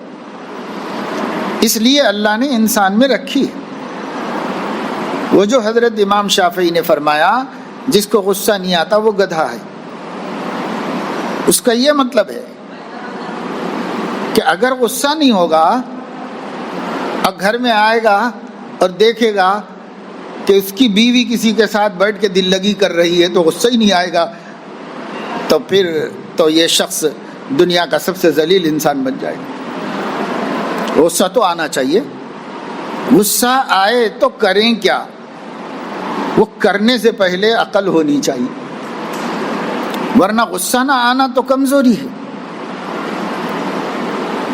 اس لیے اللہ نے انسان میں رکھی ہے۔ وہ جو حضرت امام شافعی نے فرمایا جس کو غصہ نہیں آتا وہ گدھا ہے، اس کا یہ مطلب ہے کہ اگر غصہ نہیں ہوگا اور گھر میں آئے گا اور دیکھے گا کہ اس کی بیوی کسی کے ساتھ بیٹھ کے دل لگی کر رہی ہے تو غصہ ہی نہیں آئے گا، تو پھر تو یہ شخص دنیا کا سب سے ذلیل انسان بن جائے گا۔ غصہ تو آنا چاہیے، غصہ آئے تو کریں کیا، وہ کرنے سے پہلے عقل ہونی چاہیے، ورنہ غصہ نہ آنا تو کمزوری ہے،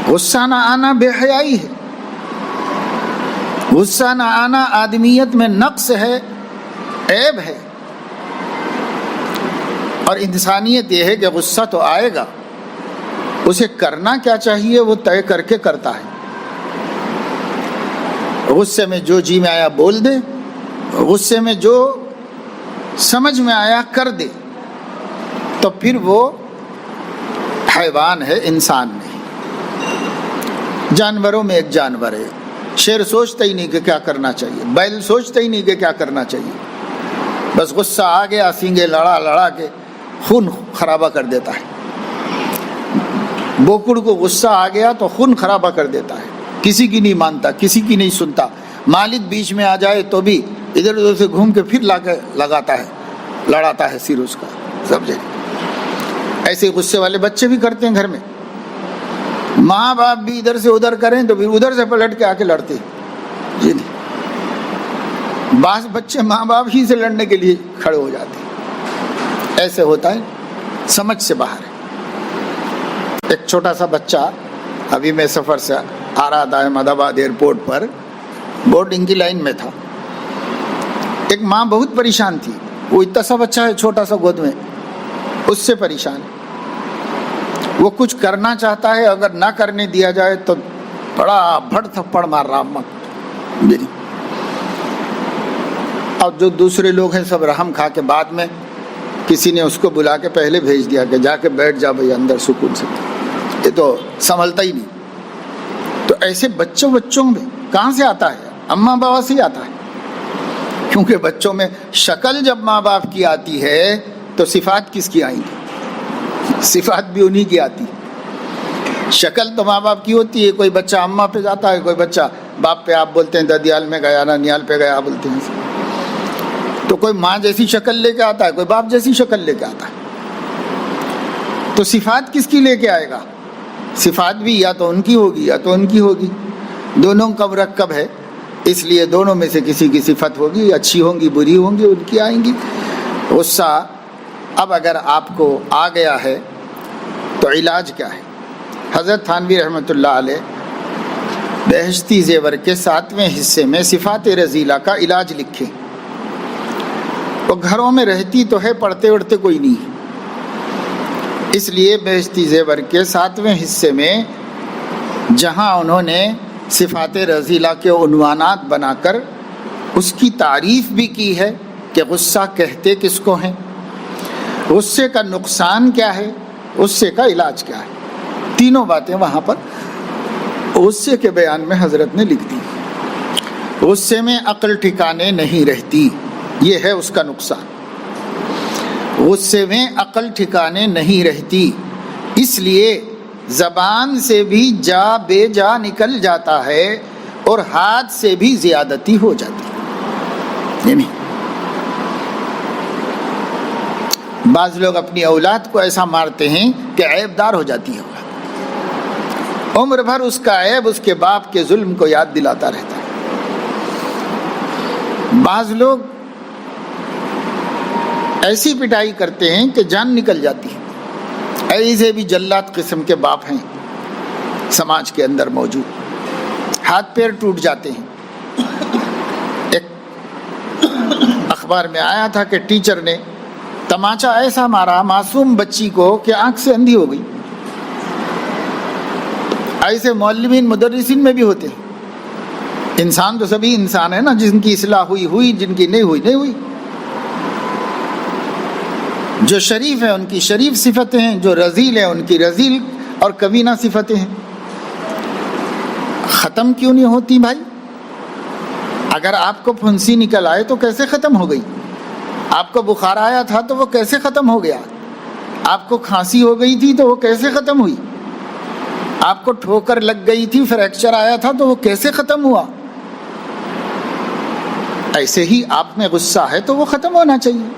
غصہ نہ آنا بے حیائی ہے، غصہ نہ آنا آدمیت میں نقص ہے، عیب ہے۔ اور انسانیت یہ ہے کہ غصہ تو آئے گا، اسے کرنا کیا چاہیے وہ طے کر کے کرتا ہے۔ غصے میں جو جی میں آیا بول دے، غصے میں جو سمجھ میں آیا کر دے، تو پھر وہ حیوان ہے، انسان نہیں۔ جانوروں میں ایک جانور ہے، شیر سوچتا ہی نہیں کہ کیا کرنا چاہیے، بیل سوچتا ہی نہیں کہ کیا کرنا چاہیے، بس غصہ آ گیا سینگے لڑا کے خون خرابہ کر دیتا ہے۔ بوکڑ کو غصہ آ گیا تو خون خرابہ کر دیتا ہے، کسی کی نہیں مانتا، کسی کی نہیں سنتا، مالک بیچ میں آ جائے تو بھی ادھر ادھر سے گھوم کے پھر لا کے لگاتا ہے، لڑاتا ہے سر اس کا، سمجھے؟ ایسے غصے والے بچے بھی کرتے ہیں گھر میں، ماں باپ بھی ادھر سے ادھر کریں تو پھر ادھر سے پلٹ کے آ کے لڑتے ہیں۔ جی نہیں، بعض بچے ماں باپ ہی سے لڑنے کے لیے کھڑے ہو جاتے ہیں، ایسے ہوتا ہے، سمجھ سے باہر ہے۔ ایک چھوٹا سا بچہ، ابھی میں سفر سے آ رہا تھا احمد آباد ایئرپورٹ پر، بورڈنگ کی لائن میں تھا، ایک ماں بہت پریشان تھی، وہ اتنا سا بچہ ہے چھوٹا سا گود میں، اس سے پریشان ہے، وہ کچھ کرنا چاہتا ہے، اگر نہ کرنے دیا جائے تو بڑا بھڑ تھپڑ مار رہا میری۔ اور جو دوسرے لوگ ہیں سب رحم کھا کے بعد میں کسی نے اس کو بلا کے پہلے بھیج دیا کہ جا کے بیٹھ جا بھائی اندر سکون سے، یہ تو سنبھلتا ہی نہیں۔ تو ایسے بچوں میں کہاں سے آتا ہے؟ اماں بابا سے ہی آتا ہے، کیونکہ بچوں میں شکل جب ماں باپ کی آتی ہے تو صفات کس کی آئیں گی؟ صفات بھی انہی کی آتی ہے۔ شکل تو ماں باپ کی ہوتی ہے، کوئی بچہ اماں پہ جاتا ہے، کوئی بچہ باپ پہ، آپ بولتے ہیں ددیال میں گیا، نانیال پہ گیا بولتے ہیں، تو کوئی ماں جیسی شکل لے کے آتا ہے، کوئی باپ جیسی شکل لے کے آتا ہے۔ تو صفات کس کی لے کے آئے گا؟ صفات بھی یا تو ان کی ہوگی یا تو ان کی ہوگی، دونوں کا مرکب ہے، اس لیے دونوں میں سے کسی کی صفت ہوگی، اچھی ہوں گی بری ہوں گی، ان کی آئیں گی۔ غصہ اب اگر آپ کو آ گیا ہے تو علاج کیا ہے؟ حضرت تھانوی رحمۃ اللہ علیہ بہشتی زیور کے 7ویں حصے میں صفات رذیلہ کا علاج لکھے۔ وہ گھروں میں رہتی تو ہے، پڑھتے اڑتے کوئی نہیں، اس لیے بہشتی زیور کے 7ویں حصے میں جہاں انہوں نے صفات رذیلہ کے عنوانات بنا کر اس کی تعریف بھی کی ہے کہ غصہ کہتے کس کو ہیں، غصے کا نقصان کیا ہے، غصے کا علاج کیا ہے، تینوں باتیں وہاں پر غصے کے بیان میں حضرت نے لکھ دی. غصے میں عقل ٹھکانے نہیں رہتی، یہ ہے اس کا نقصان. غصے میں عقل ٹھکانے نہیں رہتی، اس لیے زبان سے بھی جا بے جا نکل جاتا ہے اور ہاتھ سے بھی زیادتی ہو جاتی ہے. نہیں، بعض لوگ اپنی اولاد کو ایسا مارتے ہیں کہ عیب دار ہو جاتی ہے. عمر بھر اس کا عیب اس کے باپ کے ظلم کو یاد دلاتا رہتا ہے. بعض لوگ ایسی پٹائی کرتے ہیں کہ جان نکل جاتی ہے. ایسے بھی جلاد قسم کے باپ ہیں سماج کے اندر موجود، ہاتھ پیر ٹوٹ جاتے ہیں. ایک اخبار میں آیا تھا کہ ٹیچر نے تماچا ایسا مارا معصوم بچی کو کہ آنکھ سے اندھی ہو گئی. ایسے معلمین مدرسین میں بھی ہوتے ہیں. انسان تو سبھی انسان ہے نا، جن کی اصلاح ہوئی، جن کی نہیں ہوئی. جو شریف ہیں ان کی شریف صفتیں ہیں، جو رذیل ہیں ان کی رذیل اور کمینہ صفتیں ہیں. ختم کیوں نہیں ہوتی بھائی؟ اگر آپ کو پھنسی نکل آئے تو کیسے ختم ہو گئی؟ آپ کو بخار آیا تھا تو وہ کیسے ختم ہو گیا؟ آپ کو کھانسی ہو گئی تھی تو وہ کیسے ختم ہوئی؟ آپ کو ٹھوکر لگ گئی تھی، فریکچر آیا تھا تو وہ کیسے ختم ہوا؟ ایسے ہی آپ میں غصہ ہے تو وہ ختم ہونا چاہیے.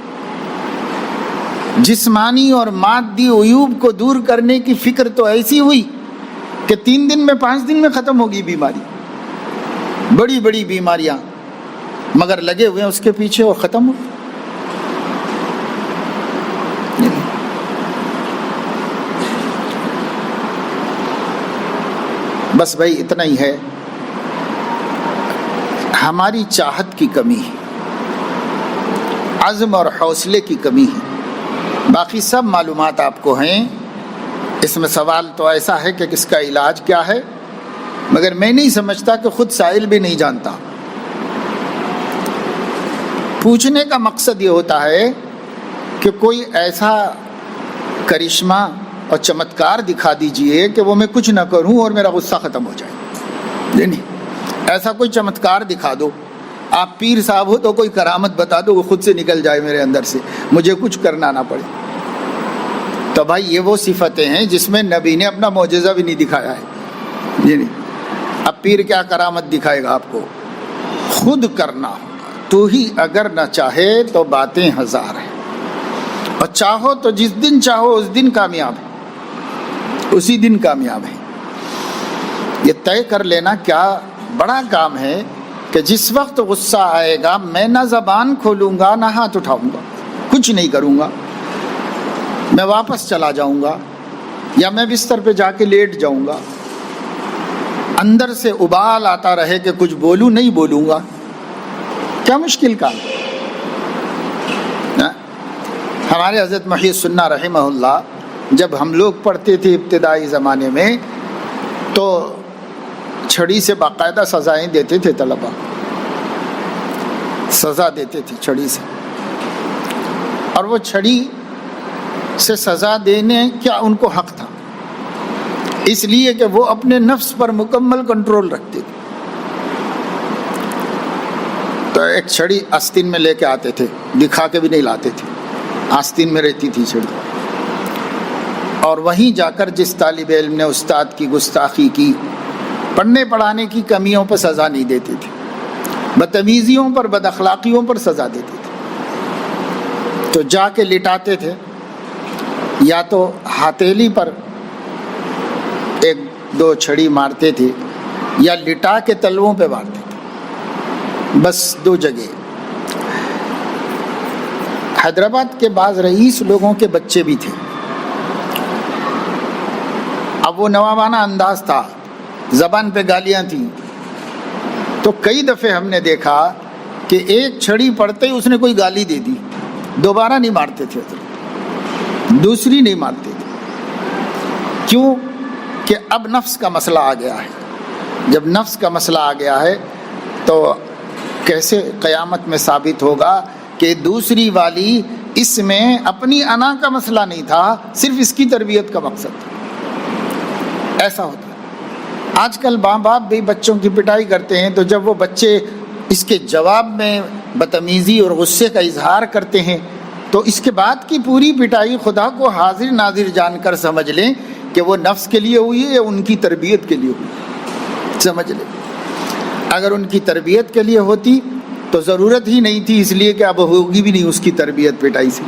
جسمانی اور مادی عیوب کو دور کرنے کی فکر تو ایسی ہوئی کہ 3 دن میں 5 دن میں ختم ہوگی بیماری. بڑی بڑی بیماریاں مگر لگے ہوئے ہیں اس کے پیچھے، وہ ختم ہو. بس بھائی اتنا ہی ہے. ہماری چاہت کی کمی ہے، عزم اور حوصلے کی کمی ہے. باقی سب معلومات آپ کو ہیں. اس میں سوال تو ایسا ہے کہ کس کا علاج کیا ہے، مگر میں نہیں سمجھتا کہ خود سائل بھی نہیں جانتا. پوچھنے کا مقصد یہ ہوتا ہے کہ کوئی ایسا کرشمہ اور چمتکار دکھا دیجئے کہ وہ میں کچھ نہ کروں اور میرا غصہ ختم ہو جائے. نہیں، ایسا کوئی چمتکار دکھا دو. آپ پیر صاحب ہو تو کوئی کرامت بتا دو، وہ خود سے نکل جائے میرے اندر سے، مجھے کچھ کرنا نہ پڑے. تو بھائی یہ وہ صفتیں ہیں جس میں نبی نے اپنا معجزہ بھی نہیں دکھایا ہے. جی نہیں، اب پیر کیا کرامت دکھائے گا آپ کو؟ خود کرنا ہوگا. تو ہی اگر نہ چاہے تو باتیں ہزار ہیں، اور چاہو تو جس دن چاہو اس دن کامیاب ہے، اسی دن کامیاب ہے. یہ طے کر لینا کیا بڑا کام ہے کہ جس وقت غصہ آئے گا میں نہ زبان کھولوں گا نہ ہاتھ اٹھاؤں گا، کچھ نہیں کروں گا. میں واپس چلا جاؤں گا یا میں بستر پہ جا کے لیٹ جاؤں گا. اندر سے ابال آتا رہے کہ کچھ بولوں، نہیں بولوں گا. کیا مشکل کام. ہمارے حضرت محی السنہ رحمہ اللہ جب ہم لوگ پڑھتے تھے ابتدائی زمانے میں تو چھڑی سے باقاعدہ سزائیں دیتے تھے. طلبہ سزا دیتے تھے چھڑی سے، اور وہ چھڑی سے سزا دینے کیا ان کو حق تھا، اس لیے کہ وہ اپنے نفس پر مکمل کنٹرول رکھتے تھے. تو ایک چھڑی آستین میں لے کے آتے تھے، دکھا کے بھی نہیں لاتے تھے، آستین میں رہتی تھی چھڑی. اور وہیں جا کر جس طالب علم نے استاد کی گستاخی کی، پڑھنے پڑھانے کی کمیوں پر سزا نہیں دیتے تھے، بدتمیزیوں پر، بد اخلاقیوں پر سزا دیتے تھے. تو جا کے لٹاتے تھے، یا تو ہتھیلی پر 1-2 چھڑی مارتے تھے یا لٹا کے تلووں پہ مارتے تھے. بس 2 جگہ. حیدرآباد کے بعض رئیس لوگوں کے بچے بھی تھے. اب وہ نوابانہ انداز تھا، زبان پہ گالیاں تھیں. تو کئی دفعے ہم نے دیکھا کہ ایک چھڑی پڑتے ہی اس نے کوئی گالی دے دی، دوبارہ نہیں مارتے تھے، دوسری نہیں مارتے تھے. کیوں؟ کہ اب نفس کا مسئلہ آ گیا ہے. جب نفس کا مسئلہ آ گیا ہے تو کیسے قیامت میں ثابت ہوگا کہ دوسری والی اس میں اپنی انا کا مسئلہ نہیں تھا، صرف اس کی تربیت کا مقصد تھا. ایسا ہوتا ہے۔ آج کل ماں باپ بھی بچوں کی پٹائی کرتے ہیں، تو جب وہ بچے اس کے جواب میں بدتمیزی اور غصے کا اظہار کرتے ہیں تو اس کے بعد کی پوری پٹائی خدا کو حاضر ناظر جان کر سمجھ لیں کہ وہ نفس کے لیے ہوئی ہے یا ان کی تربیت کے لیے ہوئی، سمجھ لیں۔ اگر ان کی تربیت کے لیے ہوتی تو ضرورت ہی نہیں تھی، اس لیے کہ اب ہوگی بھی نہیں اس کی تربیت پٹائی سے۔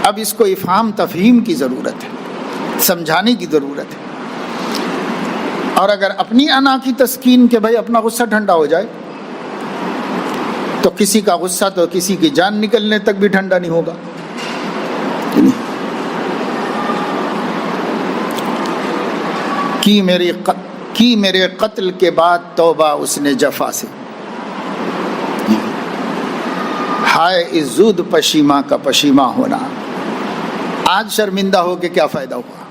اب اس کو افہام تفہیم کی ضرورت ہے، سمجھانے کی ضرورت ہے۔ اور اگر اپنی انا کی تسکین کہ بھائی اپنا غصہ ٹھنڈا ہو جائے، تو کسی کا غصہ تو کسی کی جان نکلنے تک بھی ٹھنڈا نہیں ہوگا۔ کی میرے قتل کے بعد توبہ اس نے جفا سے، ہائے اس زود پشیماں کا پشیماں ہونا۔ آج شرمندہ ہو کے کیا فائدہ ہوا؟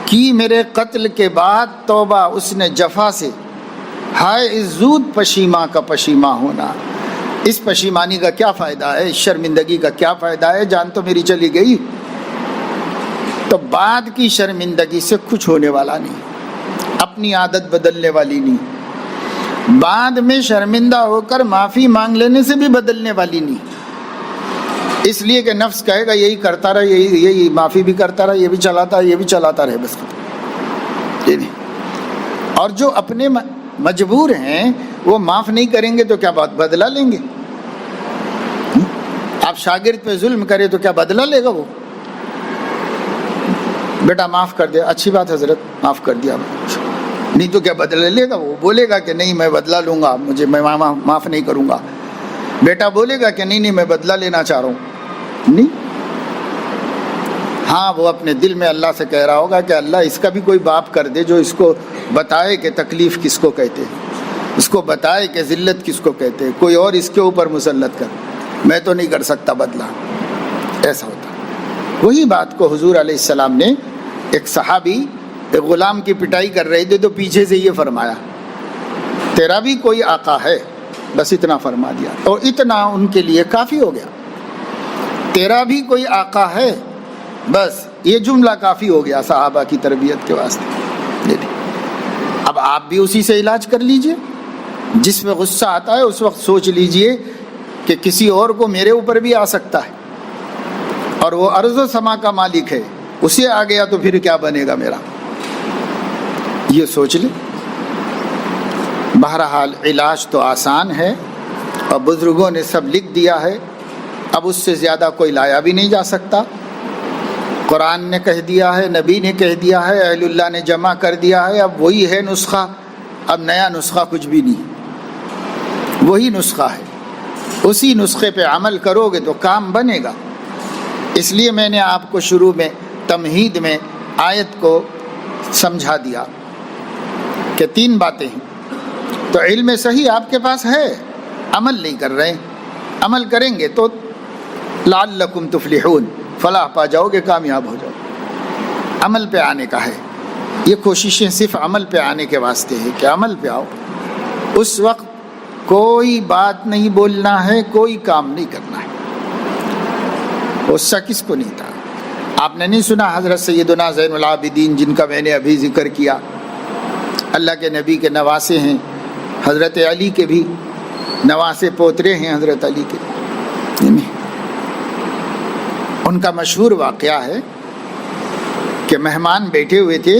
کی میرے قتل کے بعد توبہ اس نے جفا سے، ہائے اس زود پشیماں کا پشیماں ہونا۔ اس پشیمانی کا کیا فائدہ ہے؟ اس شرمندگی کا کیا فائدہ ہے؟ جان تو میری چلی گئی۔ تو بعد کی شرمندگی سے کچھ ہونے والا نہیں، اپنی عادت بدلنے والی نہیں، بعد میں شرمندہ ہو کر معافی مانگ لینے سے بھی بدلنے والی نہیں۔ اس لیے کہ نفس کہے گا یہی کرتا رہے، یہی معافی بھی کرتا رہے، یہ بھی چلاتا رہے بس ختم۔ اور جو اپنے مجبور ہیں وہ معاف نہیں کریں گے تو کیا بات بدلہ لیں گے؟ آپ شاگرد پہ ظلم کرے تو کیا بدلہ لے گا وہ؟ بیٹا معاف کر دیا، اچھی بات حضرت معاف کر دیا، نہیں تو کیا بدلہ لے گا؟ وہ بولے گا کہ نہیں میں بدلہ لوں گا، میں معاف نہیں کروں گا۔ بیٹا بولے گا کہ نہیں میں بدلہ لینا چاہ رہا ہوں، نہیں۔ ہاں وہ اپنے دل میں اللہ سے کہہ رہا ہوگا کہ اللہ اس کا بھی کوئی باپ کر دے جو اس کو بتائے کہ تکلیف کس کو کہتے ہیں، اس کو بتائے کہ ذلت کس کو کہتے ہیں، کوئی اور اس کے اوپر مسلط کر، میں تو نہیں کر سکتا بدلہ۔ ایسا ہوتا ہے۔ وہی بات کو حضور علیہ السلام نے ایک صحابی ایک غلام کی پٹائی کر رہے تھے تو پیچھے سے یہ فرمایا تیرا بھی کوئی آقا ہے، بس اتنا فرما دیا، اور اتنا ان کے لیے کافی ہو گیا۔ تیرا بھی کوئی آقا ہے، بس یہ جملہ کافی ہو گیا صحابہ کی تربیت کے واسطے۔ اب آپ بھی اسی سے علاج کر لیجئے۔ جس میں غصہ آتا ہے اس وقت سوچ لیجئے کہ کسی اور کو میرے اوپر بھی آ سکتا ہے، اور وہ ارض و سما کا مالک ہے، اسے آ گیا تو پھر کیا بنے گا میرا، یہ سوچ لیں۔ بہرحال علاج تو آسان ہے اور بزرگوں نے سب لکھ دیا ہے، اب اس سے زیادہ کوئی لایا بھی نہیں جا سکتا۔ قرآن نے کہہ دیا ہے، نبی نے کہہ دیا ہے، اہل اللہ نے جمع کر دیا ہے، اب وہی ہے نسخہ، اب نیا نسخہ کچھ بھی نہیں، وہی نسخہ ہے، اسی نسخے پہ عمل کرو گے تو کام بنے گا۔ اس لیے میں نے آپ کو شروع میں تمہید میں آیت کو سمجھا دیا کہ 3 باتیں ہیں۔ تو علم صحیح آپ کے پاس ہے، عمل نہیں کر رہے، عمل کریں گے تو لعلکم تفلحون، فلاح پا جاؤ گے، کامیاب ہو جاؤ۔ عمل پہ آنے کا ہے، یہ کوششیں صرف عمل پہ آنے کے واسطے ہے کہ عمل پہ آؤ۔ اس وقت کوئی بات نہیں بولنا ہے، کوئی کام نہیں کرنا ہے۔ غصہ کس کو نہیں تھا؟ آپ نے نہیں سنا حضرت سیدنا زین العابدین جن کا میں نے ابھی ذکر کیا، اللہ کے نبی کے نواسے ہیں، حضرت علی کے بھی نواسے پوترے ہیں حضرت علی کے۔ ان کا مشہور واقعہ ہے کہ مہمان بیٹھے ہوئے تھے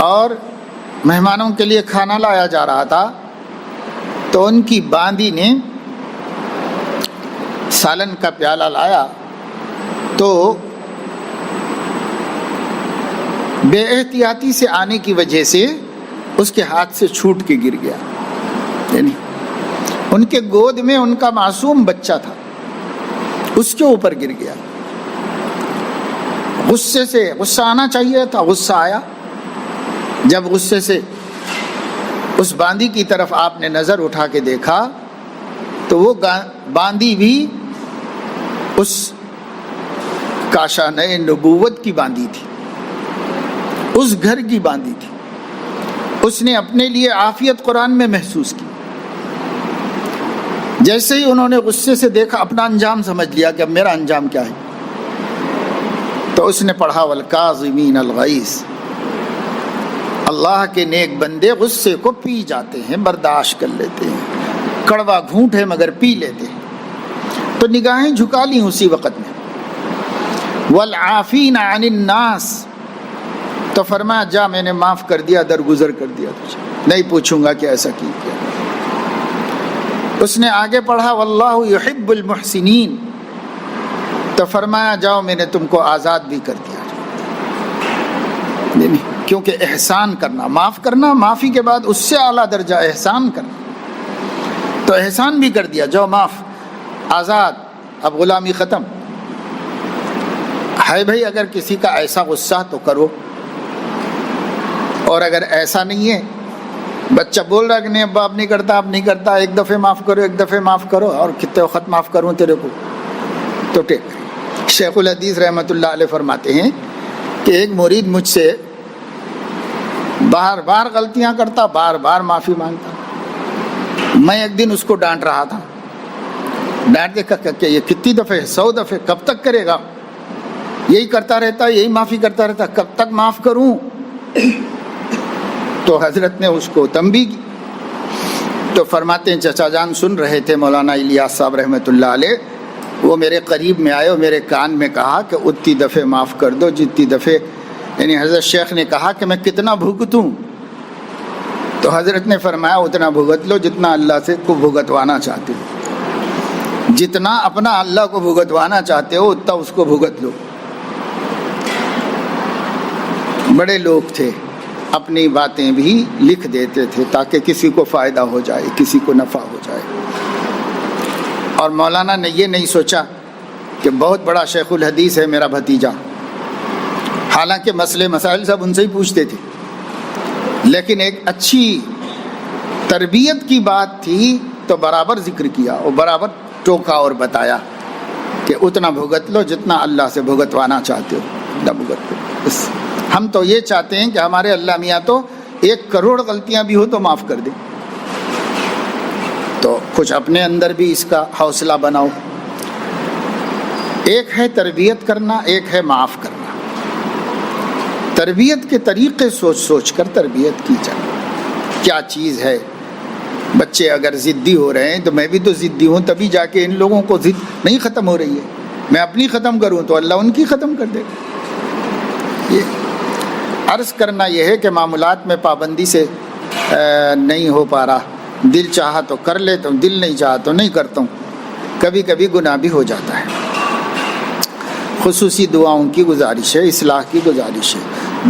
اور مہمانوں کے لیے کھانا لایا جا رہا تھا، تو ان کی باندی نے سالن کا پیالہ لایا تو بے احتیاطی سے آنے کی وجہ سے اس کے ہاتھ سے چھوٹ کے گر گیا، یعنی ان کے گود میں ان کا معصوم بچہ تھا، اس کے اوپر گر گیا۔ غصے سے، غصہ آنا چاہیے تھا، غصہ آیا۔ جب غصے سے اس باندی کی طرف آپ نے نظر اٹھا کے دیکھا تو وہ باندی بھی اس کاشانہ نبوت کی باندی تھی، اس گھر کی باندی تھی۔ اس نے اپنے لیے عافیت قرآن میں محسوس کی۔ جیسے ہی انہوں نے غصے سے دیکھا، اپنا انجام سمجھ لیا کہ اب میرا انجام کیا ہے، تو اس نے پڑھا والکاظمین الغیظ، اللہ کے نیک بندے غصے کو پی جاتے ہیں، برداشت کر لیتے ہیں، کڑوا گھونٹ ہے مگر پی لیتے ہیں، تو نگاہیں جھکا لی اسی وقت میں۔ والعافین عن الناس، تو فرمایا جا میں نے معاف کر دیا، درگزر کر دیا تجھے، نہیں پوچھوں گا کہ ایسا کیا۔ اس نے آگے پڑھا واللہ یحب المحسنین، تو فرمایا جاؤ میں نے تم کو آزاد بھی کر دیا، کیونکہ احسان کرنا، معاف کرنا، معافی کے بعد اس سے اعلیٰ درجہ احسان کرنا، تو احسان بھی کر دیا، جاؤ معاف، آزاد، اب غلامی ختم ہے۔ بھائی اگر کسی کا ایسا غصہ تو کرو، اور اگر ایسا نہیں ہے، بچہ بول رہا کہ نہیں ابا اب نہیں کرتا، اب نہیں کرتا، ایک دفعہ معاف کرو، ایک دفعہ معاف کرو، اور کتنے وقت معاف کروں تیرے کو، تو ٹھیک۔ شیخ الحدیث رحمۃ اللہ علیہ فرماتے ہیں کہ ایک مرید مجھ سے بار بار غلطیاں کرتا، بار بار معافی مانگتا، میں ایک دن اس کو ڈانٹ رہا تھا، ڈانٹ کے کہ یہ کتنی دفعہ، 100 دفعہ، کب تک کرے گا، یہی کرتا رہتا، یہی معافی کرتا رہتا، کب تک معاف کروں؟ تو حضرت نے اس کو تنبیہ کی، تو فرماتے ہیں چچا جان سن رہے تھے مولانا الیاس صاحب رحمۃ اللہ علیہ، وہ میرے قریب میں آئے اور میرے کان میں کہا کہ اتنی دفعہ معاف کر دو جتنی دفعہ، یعنی حضرت شیخ نے کہا کہ میں کتنا بھگتوں؟ تو حضرت نے فرمایا اتنا بھگت لو جتنا اللہ سے کو بھگتوانا چاہتے ہو، جتنا اپنا اللہ کو بھگتوانا چاہتے ہو اتنا اس کو بھگت لو۔ بڑے لوگ تھے، اپنی باتیں بھی لکھ دیتے تھے تاکہ کسی کو فائدہ ہو جائے، کسی کو نفع ہو جائے، اور مولانا نے یہ نہیں سوچا کہ بہت بڑا شیخ الحدیث ہے میرا بھتیجا، حالانکہ مسئلے مسائل سب ان سے ہی پوچھتے تھے، لیکن ایک اچھی تربیت کی بات تھی تو برابر ذکر کیا اور برابر ٹوکا اور بتایا کہ اتنا بھگت لو جتنا اللہ سے بھگتوانا چاہتے ہو، نہ بھگت لو۔ بس ہم تو یہ چاہتے ہیں کہ ہمارے اللہ میاں تو 1 کروڑ غلطیاں بھی ہو تو معاف کر دیں، تو کچھ اپنے اندر بھی اس کا حوصلہ بناؤ۔ ایک ہے تربیت کرنا، ایک ہے معاف کرنا۔ تربیت کے طریقے سوچ سوچ کر تربیت کی جائے، کیا چیز ہے۔ بچے اگر ضدی ہو رہے ہیں تو میں بھی تو ضدی ہوں، تبھی جا کے ان لوگوں کو ضد نہیں ختم ہو رہی ہے، میں اپنی ختم کروں تو اللہ ان کی ختم کر دے گا۔ یہ عرض کرنا یہ ہے کہ معاملات میں پابندی سے نہیں ہو پا رہا، دل چاہا تو کر لیتا ہوں، دل نہیں چاہا تو نہیں کرتا ہوں، کبھی کبھی گناہ بھی ہو جاتا ہے۔ خصوصی دعاؤں کی گزارش ہے، اصلاح کی گزارش ہے،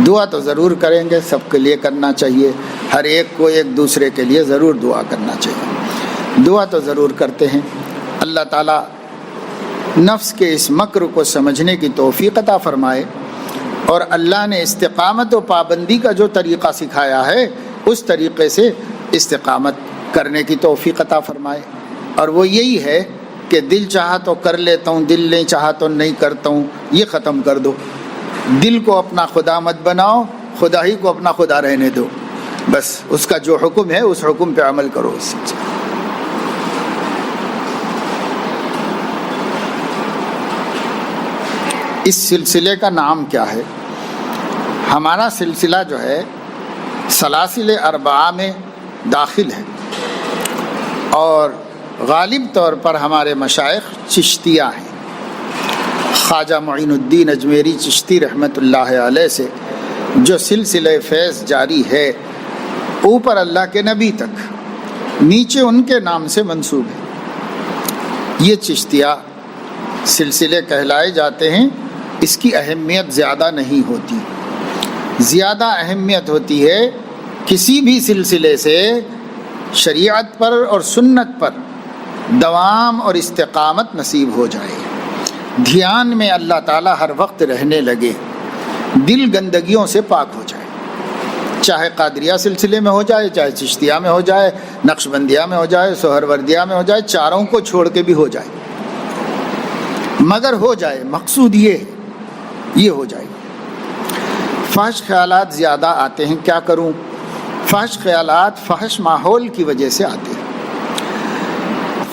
دعا تو ضرور کریں گے، سب کے لیے کرنا چاہیے، ہر ایک کو ایک دوسرے کے لیے ضرور دعا کرنا چاہیے، دعا تو ضرور کرتے ہیں۔ اللہ تعالیٰ نفس کے اس مکر کو سمجھنے کی توفیق عطا فرمائے، اور اللہ نے استقامت و پابندی کا جو طریقہ سکھایا ہے اس طریقے سے استقامت کرنے کی توفیق عطا فرمائے، اور وہ یہی ہے کہ دل چاہا تو کر لیتا ہوں، دل نہیں چاہا تو نہیں کرتا ہوں، یہ ختم کر دو۔ دل کو اپنا خدا مت بناؤ، خدا ہی کو اپنا خدا رہنے دو، بس اس کا جو حکم ہے اس حکم پہ عمل کرو۔ اس سلسلے کا نام کیا ہے؟ ہمارا سلسلہ جو ہے سلاسل اربعہ میں داخل ہے، اور غالب طور پر ہمارے مشائخ چشتیہ ہیں۔ خواجہ معین الدین اجمیری چشتی رحمۃ اللہ علیہ سے جو سلسلہ فیض جاری ہے، اوپر اللہ کے نبی تک، نیچے ان کے نام سے منسوب ہے۔ یہ چشتیہ سلسلے کہلائے جاتے ہیں۔ اس کی اہمیت زیادہ نہیں ہوتی، زیادہ اہمیت ہوتی ہے کسی بھی سلسلے سے شریعت پر اور سنت پر دوام اور استقامت نصیب ہو جائے، دھیان میں اللہ تعالیٰ ہر وقت رہنے لگے، دل گندگیوں سے پاک ہو جائے، چاہے قادریہ سلسلے میں ہو جائے، چاہے چشتیہ میں ہو جائے، نقشبندیہ میں ہو جائے، سہروردیہ میں ہو جائے، چاروں کو چھوڑ کے بھی ہو جائے، مگر ہو جائے، مقصود یہ ہو جائے۔ فحش خیالات زیادہ آتے ہیں، کیا کروں؟ فحش خیالات فحش ماحول کی وجہ سے آتے ہیں،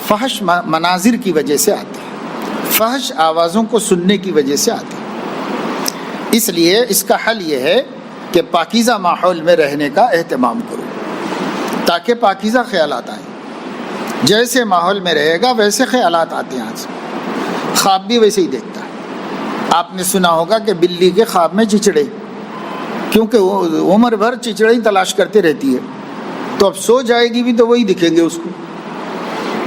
فحش مناظر کی وجہ سے آتے ہیں، فحش آوازوں کو سننے کی وجہ سے آتے ہیں۔ اس لیے اس کا حل یہ ہے کہ پاکیزہ ماحول میں رہنے کا اہتمام کرو تاکہ پاکیزہ خیالات آئیں. جیسے ماحول میں رہے گا ویسے خیالات آتے ہیں. آج خواب بھی ویسے ہی دیکھتا ہے. آپ نے سنا ہوگا کہ بلی کے خواب میں چچڑے، کیونکہ وہ عمر بھر چچڑے ہی تلاش کرتے رہتی ہے، تو اب سو جائے گی بھی تو وہی دکھیں گے اس کو.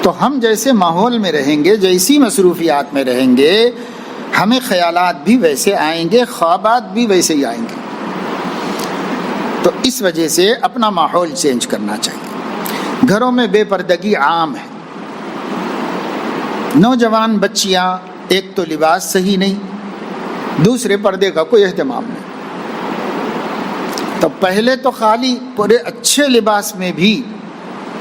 تو ہم جیسے ماحول میں رہیں گے، جیسی مصروفیات میں رہیں گے، ہمیں خیالات بھی ویسے آئیں گے، خوابات بھی ویسے ہی آئیں گے. تو اس وجہ سے اپنا ماحول چینج کرنا چاہیے. گھروں میں بے پردگی عام ہے. نوجوان بچیاں، ایک تو لباس صحیح نہیں، دوسرے پردے کا کوئی اہتمام نہیں. تو پہلے تو خالی پورے اچھے لباس میں بھی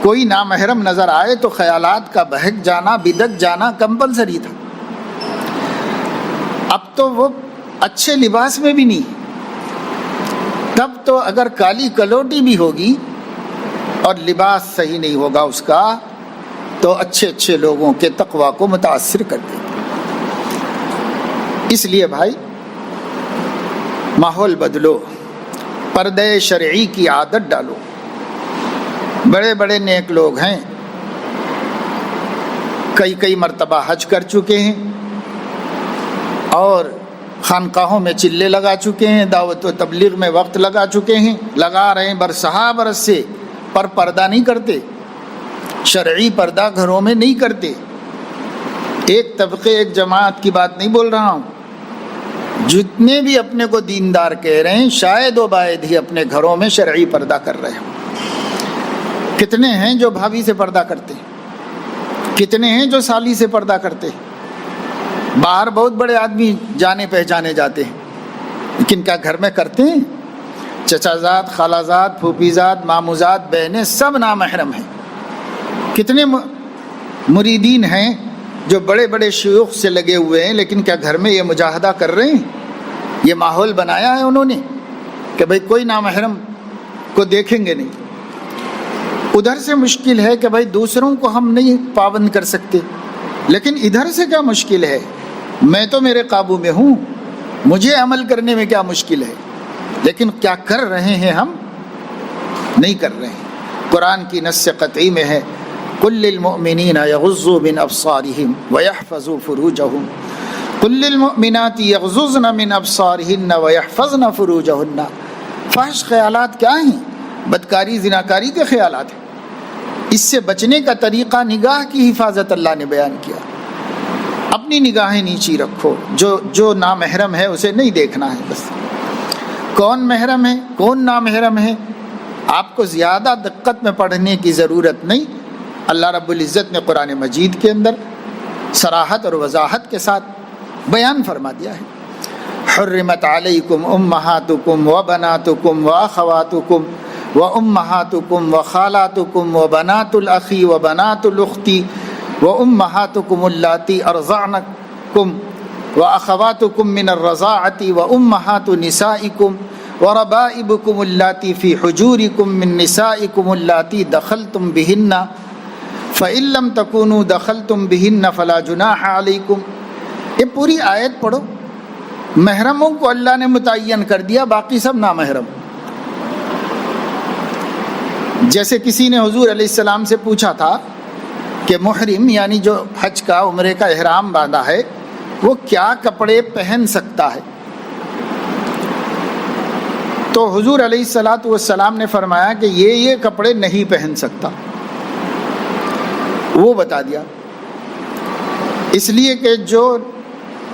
کوئی نامحرم نظر آئے تو خیالات کا بہک جانا، بدک جانا کمپلسری تھا. اب تو وہ اچھے لباس میں بھی نہیں. تب تو اگر کالی کلوٹی بھی ہوگی اور لباس صحیح نہیں ہوگا اس کا تو اچھے اچھے لوگوں کے تقوی کو متاثر کر دے گا. اس لیے بھائی ماحول بدلو، پردے شرعی کی عادت ڈالو. بڑے بڑے نیک لوگ ہیں، کئی مرتبہ حج کر چکے ہیں اور خانقاہوں میں چلے لگا چکے ہیں، دعوت و تبلیغ میں وقت لگا چکے ہیں، لگا رہے ہیں برسہا برس سے، پر پردہ نہیں کرتے. شرعی پردہ گھروں میں نہیں کرتے. ایک طبقے ایک جماعت کی بات نہیں بول رہا ہوں، جتنے بھی اپنے کو دیندار کہہ رہے ہیں شاید و باید ہی اپنے گھروں میں شرعی پردہ کر رہے ہیں. کتنے ہیں جو بھابھی سے پردہ کرتے ہیں، کتنے ہیں جو سالی سے پردہ کرتے ہیں. باہر بہت بڑے آدمی جانے پہچانے جاتے ہیں، لیکن کیا گھر میں کرتے ہیں؟ چچا زاد، خالہ زاد، پھوپھی زاد، مامو زاد، بہنیں سب نامحرم ہیں. کتنے مریدین ہیں جو بڑے بڑے شیوخ سے لگے ہوئے ہیں، لیکن کیا گھر میں یہ مجاہدہ کر رہے ہیں؟ یہ ماحول بنایا ہے انہوں نے کہ بھئی کوئی نامحرم کو دیکھیں گے نہیں. ادھر سے مشکل ہے کہ بھئی دوسروں کو ہم نہیں پابند کر سکتے، لیکن ادھر سے کیا مشکل ہے؟ میں تو میرے قابو میں ہوں، مجھے عمل کرنے میں کیا مشکل ہے؟ لیکن کیا کر رہے ہیں ہم؟ نہیں کر رہے ہیں. قرآن کی نص قطعی میں ہے قل للمؤمنین یغضوا من ابصارہم ویحفظوا فروجہم، قل للمؤمنات یغضضن من ابصارہن ویحفظن فروجہن. فحش خیالات کیا ہیں؟ بدکاری، زناکاری کے خیالات ہیں. اس سے بچنے کا طریقہ نگاہ کی حفاظت اللہ نے بیان کیا. اپنی نگاہیں نیچی رکھو، جو نامحرم ہے اسے نہیں دیکھنا ہے. بس کون محرم ہے کون نامحرم ہے آپ کو زیادہ دقت میں پڑھنے کی ضرورت نہیں. اللہ رب العزت نے قرآن مجید کے اندر صراحت اور وضاحت کے ساتھ بیان فرما دیا ہے. حرمت علیکم امہاتکم وبناتکم واخواتکم وامہاتکم وخالاتکم وبنات الاخی وبنات الاختی وامہاتکم اللاتی ارضعنکم واخواتکم من الرضاعۃ وامہات نسائکم وربائبکم اللاتی فی حجورکم من نسائکم اللاتی دخلتم بہن فإن لم تکونوا دخلتم بہن فلا جناح علیکم. یہ پوری آیت پڑھو. محرموں کو اللہ نے متعین کر دیا، باقی سب نامحرم. جیسے کسی نے حضور علیہ السلام سے پوچھا تھا کہ محرم یعنی جو حج کا عمرے کا احرام باندھا ہے وہ کیا کپڑے پہن سکتا ہے؟ تو حضور علیہ السلام نے فرمایا کہ یہ کپڑے نہیں پہن سکتا. وہ بتا دیا. اس لیے کہ جو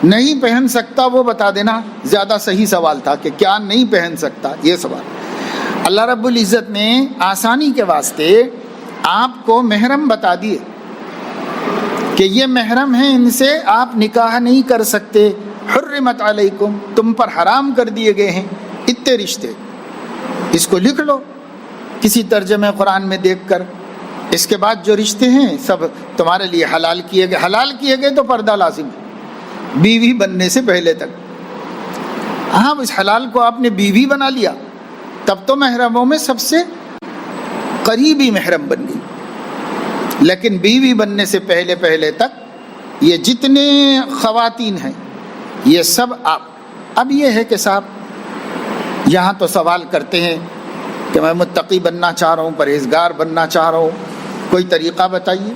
نہیں پہن سکتا وہ بتا دینا زیادہ صحیح سوال تھا کہ کیا نہیں پہن سکتا. یہ سوال اللہ رب العزت نے آسانی کے واسطے آپ کو محرم بتا دیے کہ یہ محرم ہیں، ان سے آپ نکاح نہیں کر سکتے. حرمت علیکم، تم پر حرام کر دیے گئے ہیں اتنے رشتے. اس کو لکھ لو کسی ترجمہ قرآن میں دیکھ کر. اس کے بعد جو رشتے ہیں سب تمہارے لیے حلال کیے گئے. حلال کیے گئے تو پردہ لازم ہے بیوی بننے سے پہلے تک. ہاں اس حلال کو آپ نے بیوی بنا لیا تب تو محرموں میں سب سے قریبی محرم بن گئی. لیکن بیوی بننے سے پہلے تک یہ جتنے خواتین ہیں یہ سب آپ. اب یہ ہے کہ صاحب یہاں تو سوال کرتے ہیں کہ میں متقی بننا چاہ رہا ہوں، پرہیزگار بننا چاہ رہا ہوں، کوئی طریقہ بتائیے۔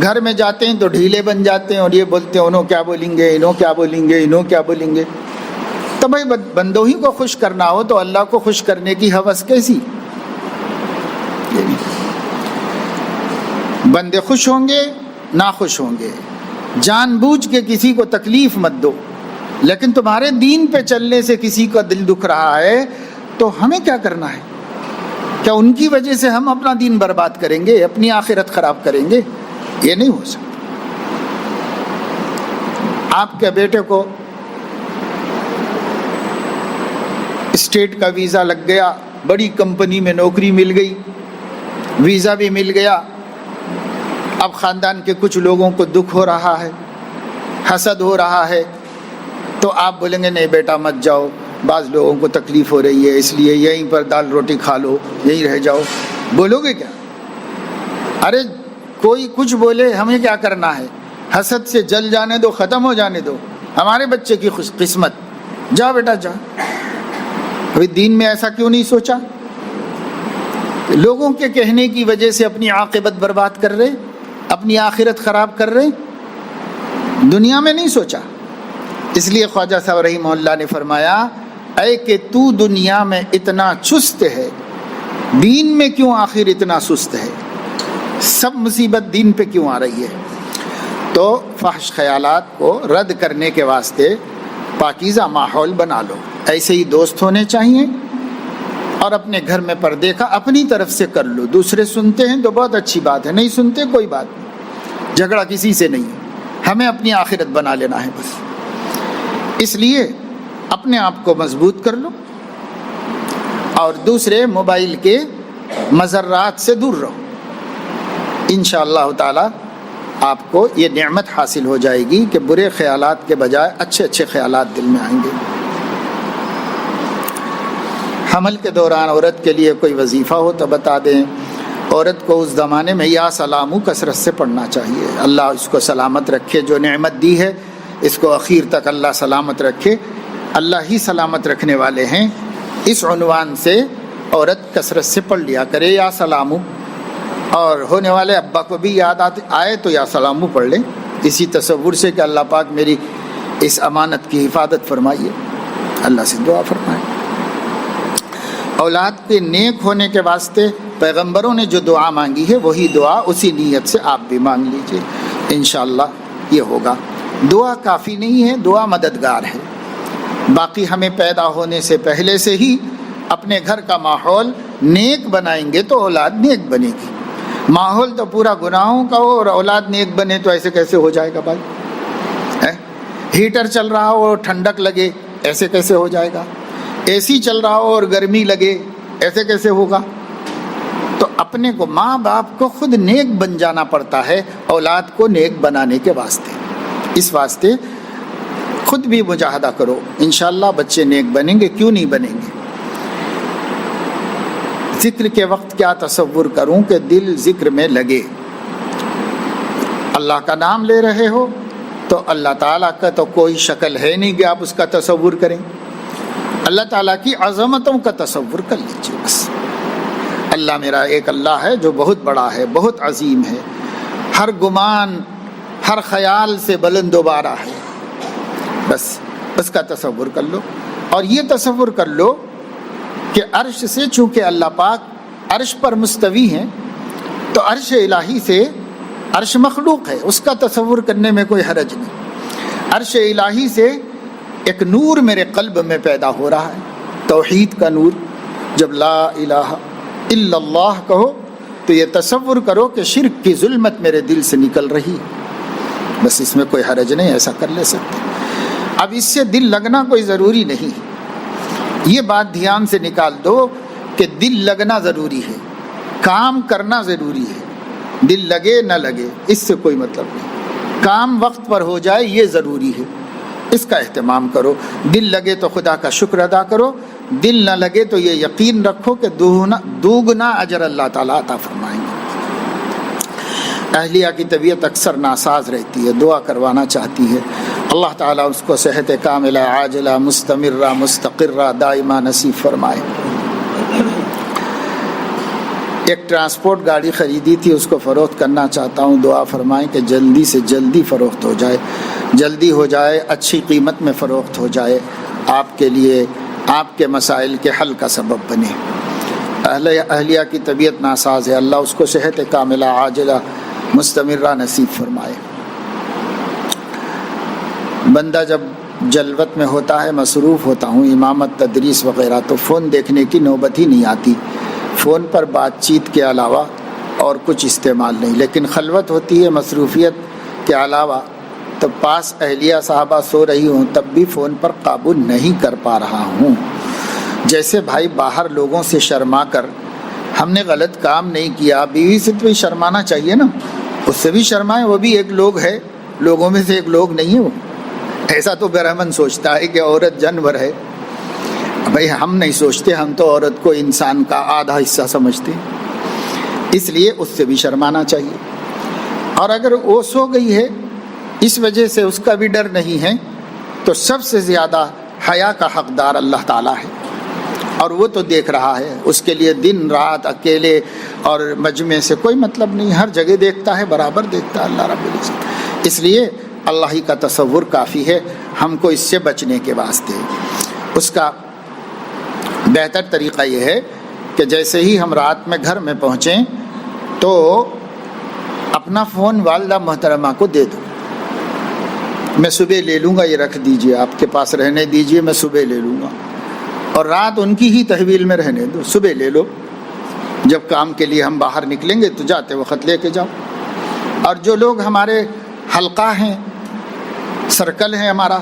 گھر میں جاتے ہیں تو ڈھیلے بن جاتے ہیں اور یہ بولتے ہیں انہوں کیا بولیں گے، انہوں کیا بولیں گے، انہوں کیا بولیں گے۔ تو بھائی بندوں ہی کو خوش کرنا ہو تو اللہ کو خوش کرنے کی ہوس کیسی؟ بندے خوش ہوں گے، ناخوش ہوں گے، جان بوجھ کے کسی کو تکلیف مت دو، لیکن تمہارے دین پہ چلنے سے کسی کا دل دکھ رہا ہے تو ہمیں کیا کرنا ہے؟ کیا ان کی وجہ سے ہم اپنا دین برباد کریں گے، اپنی آخرت خراب کریں گے؟ یہ نہیں ہو سکتا۔ آپ کے بیٹے کو اسٹیٹ کا ویزا لگ گیا، بڑی کمپنی میں نوکری مل گئی، ویزا بھی مل گیا، اب خاندان کے کچھ لوگوں کو دکھ ہو رہا ہے، حسد ہو رہا ہے، تو آپ بولیں گے نہیں بیٹا مت جاؤ، بعض لوگوں کو تکلیف ہو رہی ہے اس لیے یہیں پر دال روٹی کھا لو، یہیں رہ جاؤ، بولو گے کیا؟ ارے کوئی کچھ بولے ہمیں کیا کرنا ہے؟ حسد سے جل جانے دو، ختم ہو جانے دو، ہمارے بچے کی خوش قسمت، جا بیٹا جا۔ ابھی دین میں ایسا کیوں نہیں سوچا؟ لوگوں کے کہنے کی وجہ سے اپنی عاقبت برباد کر رہے، اپنی آخرت خراب کر رہے، دنیا میں نہیں سوچا۔ اس لیے خواجہ صاحب رحمہ اللہ نے فرمایا، اے کہ تو دنیا میں اتنا چست ہے، دین میں کیوں آخر اتنا سست ہے؟ سب مصیبت دین پہ کیوں آ رہی ہے؟ تو فحش خیالات کو رد کرنے کے واسطے پاکیزہ ماحول بنا لو۔ ایسے ہی دوست ہونے چاہیے، اور اپنے گھر میں پردے کا اپنی طرف سے کر لو۔ دوسرے سنتے ہیں تو بہت اچھی بات ہے، نہیں سنتے کوئی بات نہیں، جھگڑا کسی سے نہیں، ہمیں اپنی آخرت بنا لینا ہے بس۔ اس لیے اپنے آپ کو مضبوط کر لو، اور دوسرے موبائل کے مضرات سے دور رہو، انشاءاللہ تعالی آپ کو یہ نعمت حاصل ہو جائے گی کہ برے خیالات کے بجائے اچھے اچھے خیالات دل میں آئیں گے۔ حمل کے دوران عورت کے لیے کوئی وظیفہ ہو تو بتا دیں۔ عورت کو اس زمانے میں یا سلامو کثرت سے پڑھنا چاہیے، اللہ اس کو سلامت رکھے، جو نعمت دی ہے اس کو اخیر تک اللہ سلامت رکھے، اللہ ہی سلامت رکھنے والے ہیں۔ اس عنوان سے عورت کثرت سے پڑھ لیا کرے یا سلامو، اور ہونے والے ابا کو بھی یاد آئے تو یا سلامو پڑھ لیں، اسی تصور سے کہ اللہ پاک میری اس امانت کی حفاظت فرمائیے، اللہ سے دعا فرمائے۔ اولاد کے نیک ہونے کے واسطے پیغمبروں نے جو دعا مانگی ہے وہی دعا اسی نیت سے آپ بھی مانگ لیجئے، انشاءاللہ یہ ہوگا۔ دعا کافی نہیں ہے، دعا مددگار ہے۔ باقی ہمیں پیدا ہونے سے پہلے سے ہی اپنے گھر کا ماحول نیک بنائیں گے تو اولاد نیک بنے گی۔ ماحول تو پورا گناہوں کا ہو اور اولاد نیک بنے تو ایسے کیسے ہو جائے گا بھائی؟ ہیٹر چل رہا ہو اور ٹھنڈک لگے ایسے کیسے ہو جائے گا؟ اے سی چل رہا ہو اور گرمی لگے ایسے کیسے ہوگا؟ تو اپنے کو، ماں باپ کو خود نیک بن جانا پڑتا ہے اولاد کو نیک بنانے کے واسطے۔ اس واسطے خود بھی مجاہدہ کرو، انشاءاللہ بچے نیک بنیں گے، کیوں نہیں بنیں گے؟ ذکر کے وقت کیا تصور کروں کہ دل ذکر میں لگے، اللہ کا نام لے رہے ہو تو اللہ تعالیٰ کا تو کوئی شکل ہے نہیں کہ آپ اس کا تصور کریں، اللہ تعالیٰ کی عظمتوں کا تصور کر لیجیے بس۔ اللہ میرا ایک اللہ ہے جو بہت بڑا ہے، بہت عظیم ہے، ہر گمان ہر خیال سے بلند و بالا ہے، بس اس کا تصور کر لو۔ اور یہ تصور کر لو کہ عرش سے، چونکہ اللہ پاک عرش پر مستوی ہیں تو عرش الہی سے، عرش مخلوق ہے اس کا تصور کرنے میں کوئی حرج نہیں، عرش الہی سے ایک نور میرے قلب میں پیدا ہو رہا ہے، توحید کا نور۔ جب لا الہ الا اللہ کہو تو یہ تصور کرو کہ شرک کی ظلمت میرے دل سے نکل رہی ہے، بس اس میں کوئی حرج نہیں، ایسا کر لے سکتے۔ اب اس سے دل لگنا کوئی ضروری نہیں، یہ بات دھیان سے نکال دو کہ دل لگنا ضروری ہے، کام کرنا ضروری ہے، دل لگے نہ لگے اس سے کوئی مطلب نہیں، کام وقت پر ہو جائے یہ ضروری ہے، اس کا اہتمام کرو۔ دل لگے تو خدا کا شکر ادا کرو، دل نہ لگے تو یہ یقین رکھو کہ دوگنا اجر اللہ تعالیٰ عطا فرمائیں گے۔ اہلیہ کی طبیعت اکثر ناساز رہتی ہے، دعا کروانا چاہتی ہے، اللہ تعالیٰ اس کو صحت کاملہ عاجلہ مستمرہ مستقرہ دائمہ نصیب فرمائے۔ ایک ٹرانسپورٹ گاڑی خریدی تھی، اس کو فروخت کرنا چاہتا ہوں، دعا فرمائیں کہ جلدی سے جلدی فروخت ہو جائے، جلدی ہو جائے، اچھی قیمت میں فروخت ہو جائے، آپ کے لیے آپ کے مسائل کے حل کا سبب بنے۔ اہلیہ کی طبیعت ناساز ہے، اللہ اس کو صحت کاملہ عاجلہ مستمرہ نصیب فرمائے۔ بندہ جب جلوت میں ہوتا ہے، مصروف ہوتا ہوں، امامت تدریس وغیرہ، تو فون دیکھنے کی نوبت ہی نہیں آتی، فون پر بات چیت کے علاوہ اور کچھ استعمال نہیں، لیکن خلوت ہوتی ہے مصروفیت کے علاوہ، تو پاس اہلیہ صاحبہ سو رہی ہوں تب بھی فون پر قابو نہیں کر پا رہا ہوں۔ جیسے بھائی باہر لوگوں سے شرما کر ہم نے غلط کام نہیں کیا، بیوی سے تو شرمانا چاہیے نا، اس سے بھی شرمائے، وہ بھی ایک لوگ ہے، لوگوں میں سے ایک لوگ نہیں ہے وہ۔ ایسا تو برہمن سوچتا ہے کہ عورت جانور ہے، بھائی ہم نہیں سوچتے، ہم تو عورت کو انسان کا آدھا حصہ سمجھتے ہیں، اس لیے اس سے بھی شرمانا چاہیے۔ اور اگر وہ سو گئی ہے اس وجہ سے اس کا بھی ڈر نہیں ہے، تو سب سے زیادہ حیا کا حقدار اللہ تعالیٰ ہے، اور وہ تو دیکھ رہا ہے، اس کے لیے دن رات اکیلے اور مجمع سے کوئی مطلب نہیں، ہر جگہ دیکھتا ہے، برابر دیکھتا ہے اللہ رب العزت۔ اس لیے اللہ ہی کا تصور کافی ہے ہم کو اس سے بچنے کے واسطے۔ اس کا بہتر طریقہ یہ ہے کہ جیسے ہی ہم رات میں گھر میں پہنچیں تو اپنا فون والدہ محترمہ کو دے دو، میں صبح لے لوں گا، یہ رکھ دیجئے، آپ کے پاس رہنے دیجئے، میں صبح لے لوں گا، اور رات ان کی ہی تحویل میں رہنے دو، صبح لے لو، جب کام کے لیے ہم باہر نکلیں گے تو جاتے وقت لے کے جاؤ۔ اور جو لوگ ہمارے حلقہ ہیں، سرکل ہے ہمارا،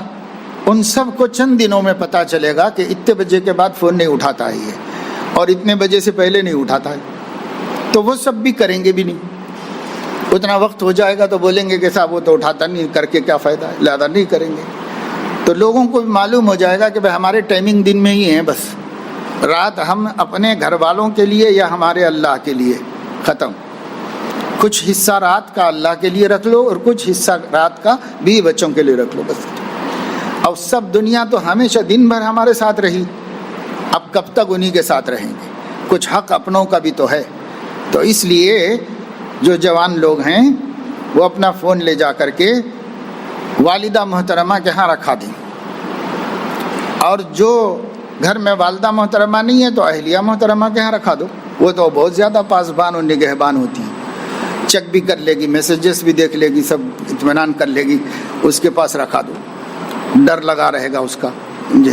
ان سب کو چند دنوں میں پتہ چلے گا کہ اتنے بجے کے بعد فون نہیں اٹھاتا ہے یہ، اور اتنے بجے سے پہلے نہیں اٹھاتا ہے، تو وہ سب بھی کریں گے بھی نہیں۔ اتنا وقت ہو جائے گا تو بولیں گے کہ صاحب وہ تو اٹھاتا نہیں، کر کے کیا فائدہ ہے، لہذا نہیں کریں گے۔ تو لوگوں کو بھی معلوم ہو جائے گا کہ بھائی ہمارے ٹائمنگ دن میں ہی ہیں، بس رات ہم اپنے گھر والوں کے لیے یا ہمارے اللہ کے لیے، ختم۔ کچھ حصہ رات کا اللہ کے لیے رکھ لو اور کچھ حصہ رات کا بیوی بچوں کے لیے رکھ لو، بس۔ اور سب دنیا تو ہمیشہ دن بھر ہمارے ساتھ رہی، اب کب تک انہی کے ساتھ رہیں گے؟ کچھ حق اپنوں کا بھی تو ہے۔ تو اس لیے جو جوان لوگ ہیں وہ اپنا فون لے جا کر کے والدہ محترمہ کے ہاں رکھا دیں، اور جو گھر میں والدہ محترمہ نہیں ہے تو اہلیہ محترمہ کے ہاں رکھا دو، وہ تو بہت زیادہ پاسبان اور نگہبان ہوتی ہیں، چیک بھی کر لے گی، میسیجز بھی دیکھ لے گی، سب اطمینان کر لے گی، اس کے پاس رکھا دو، ڈر لگا رہے گا اس کا۔ جی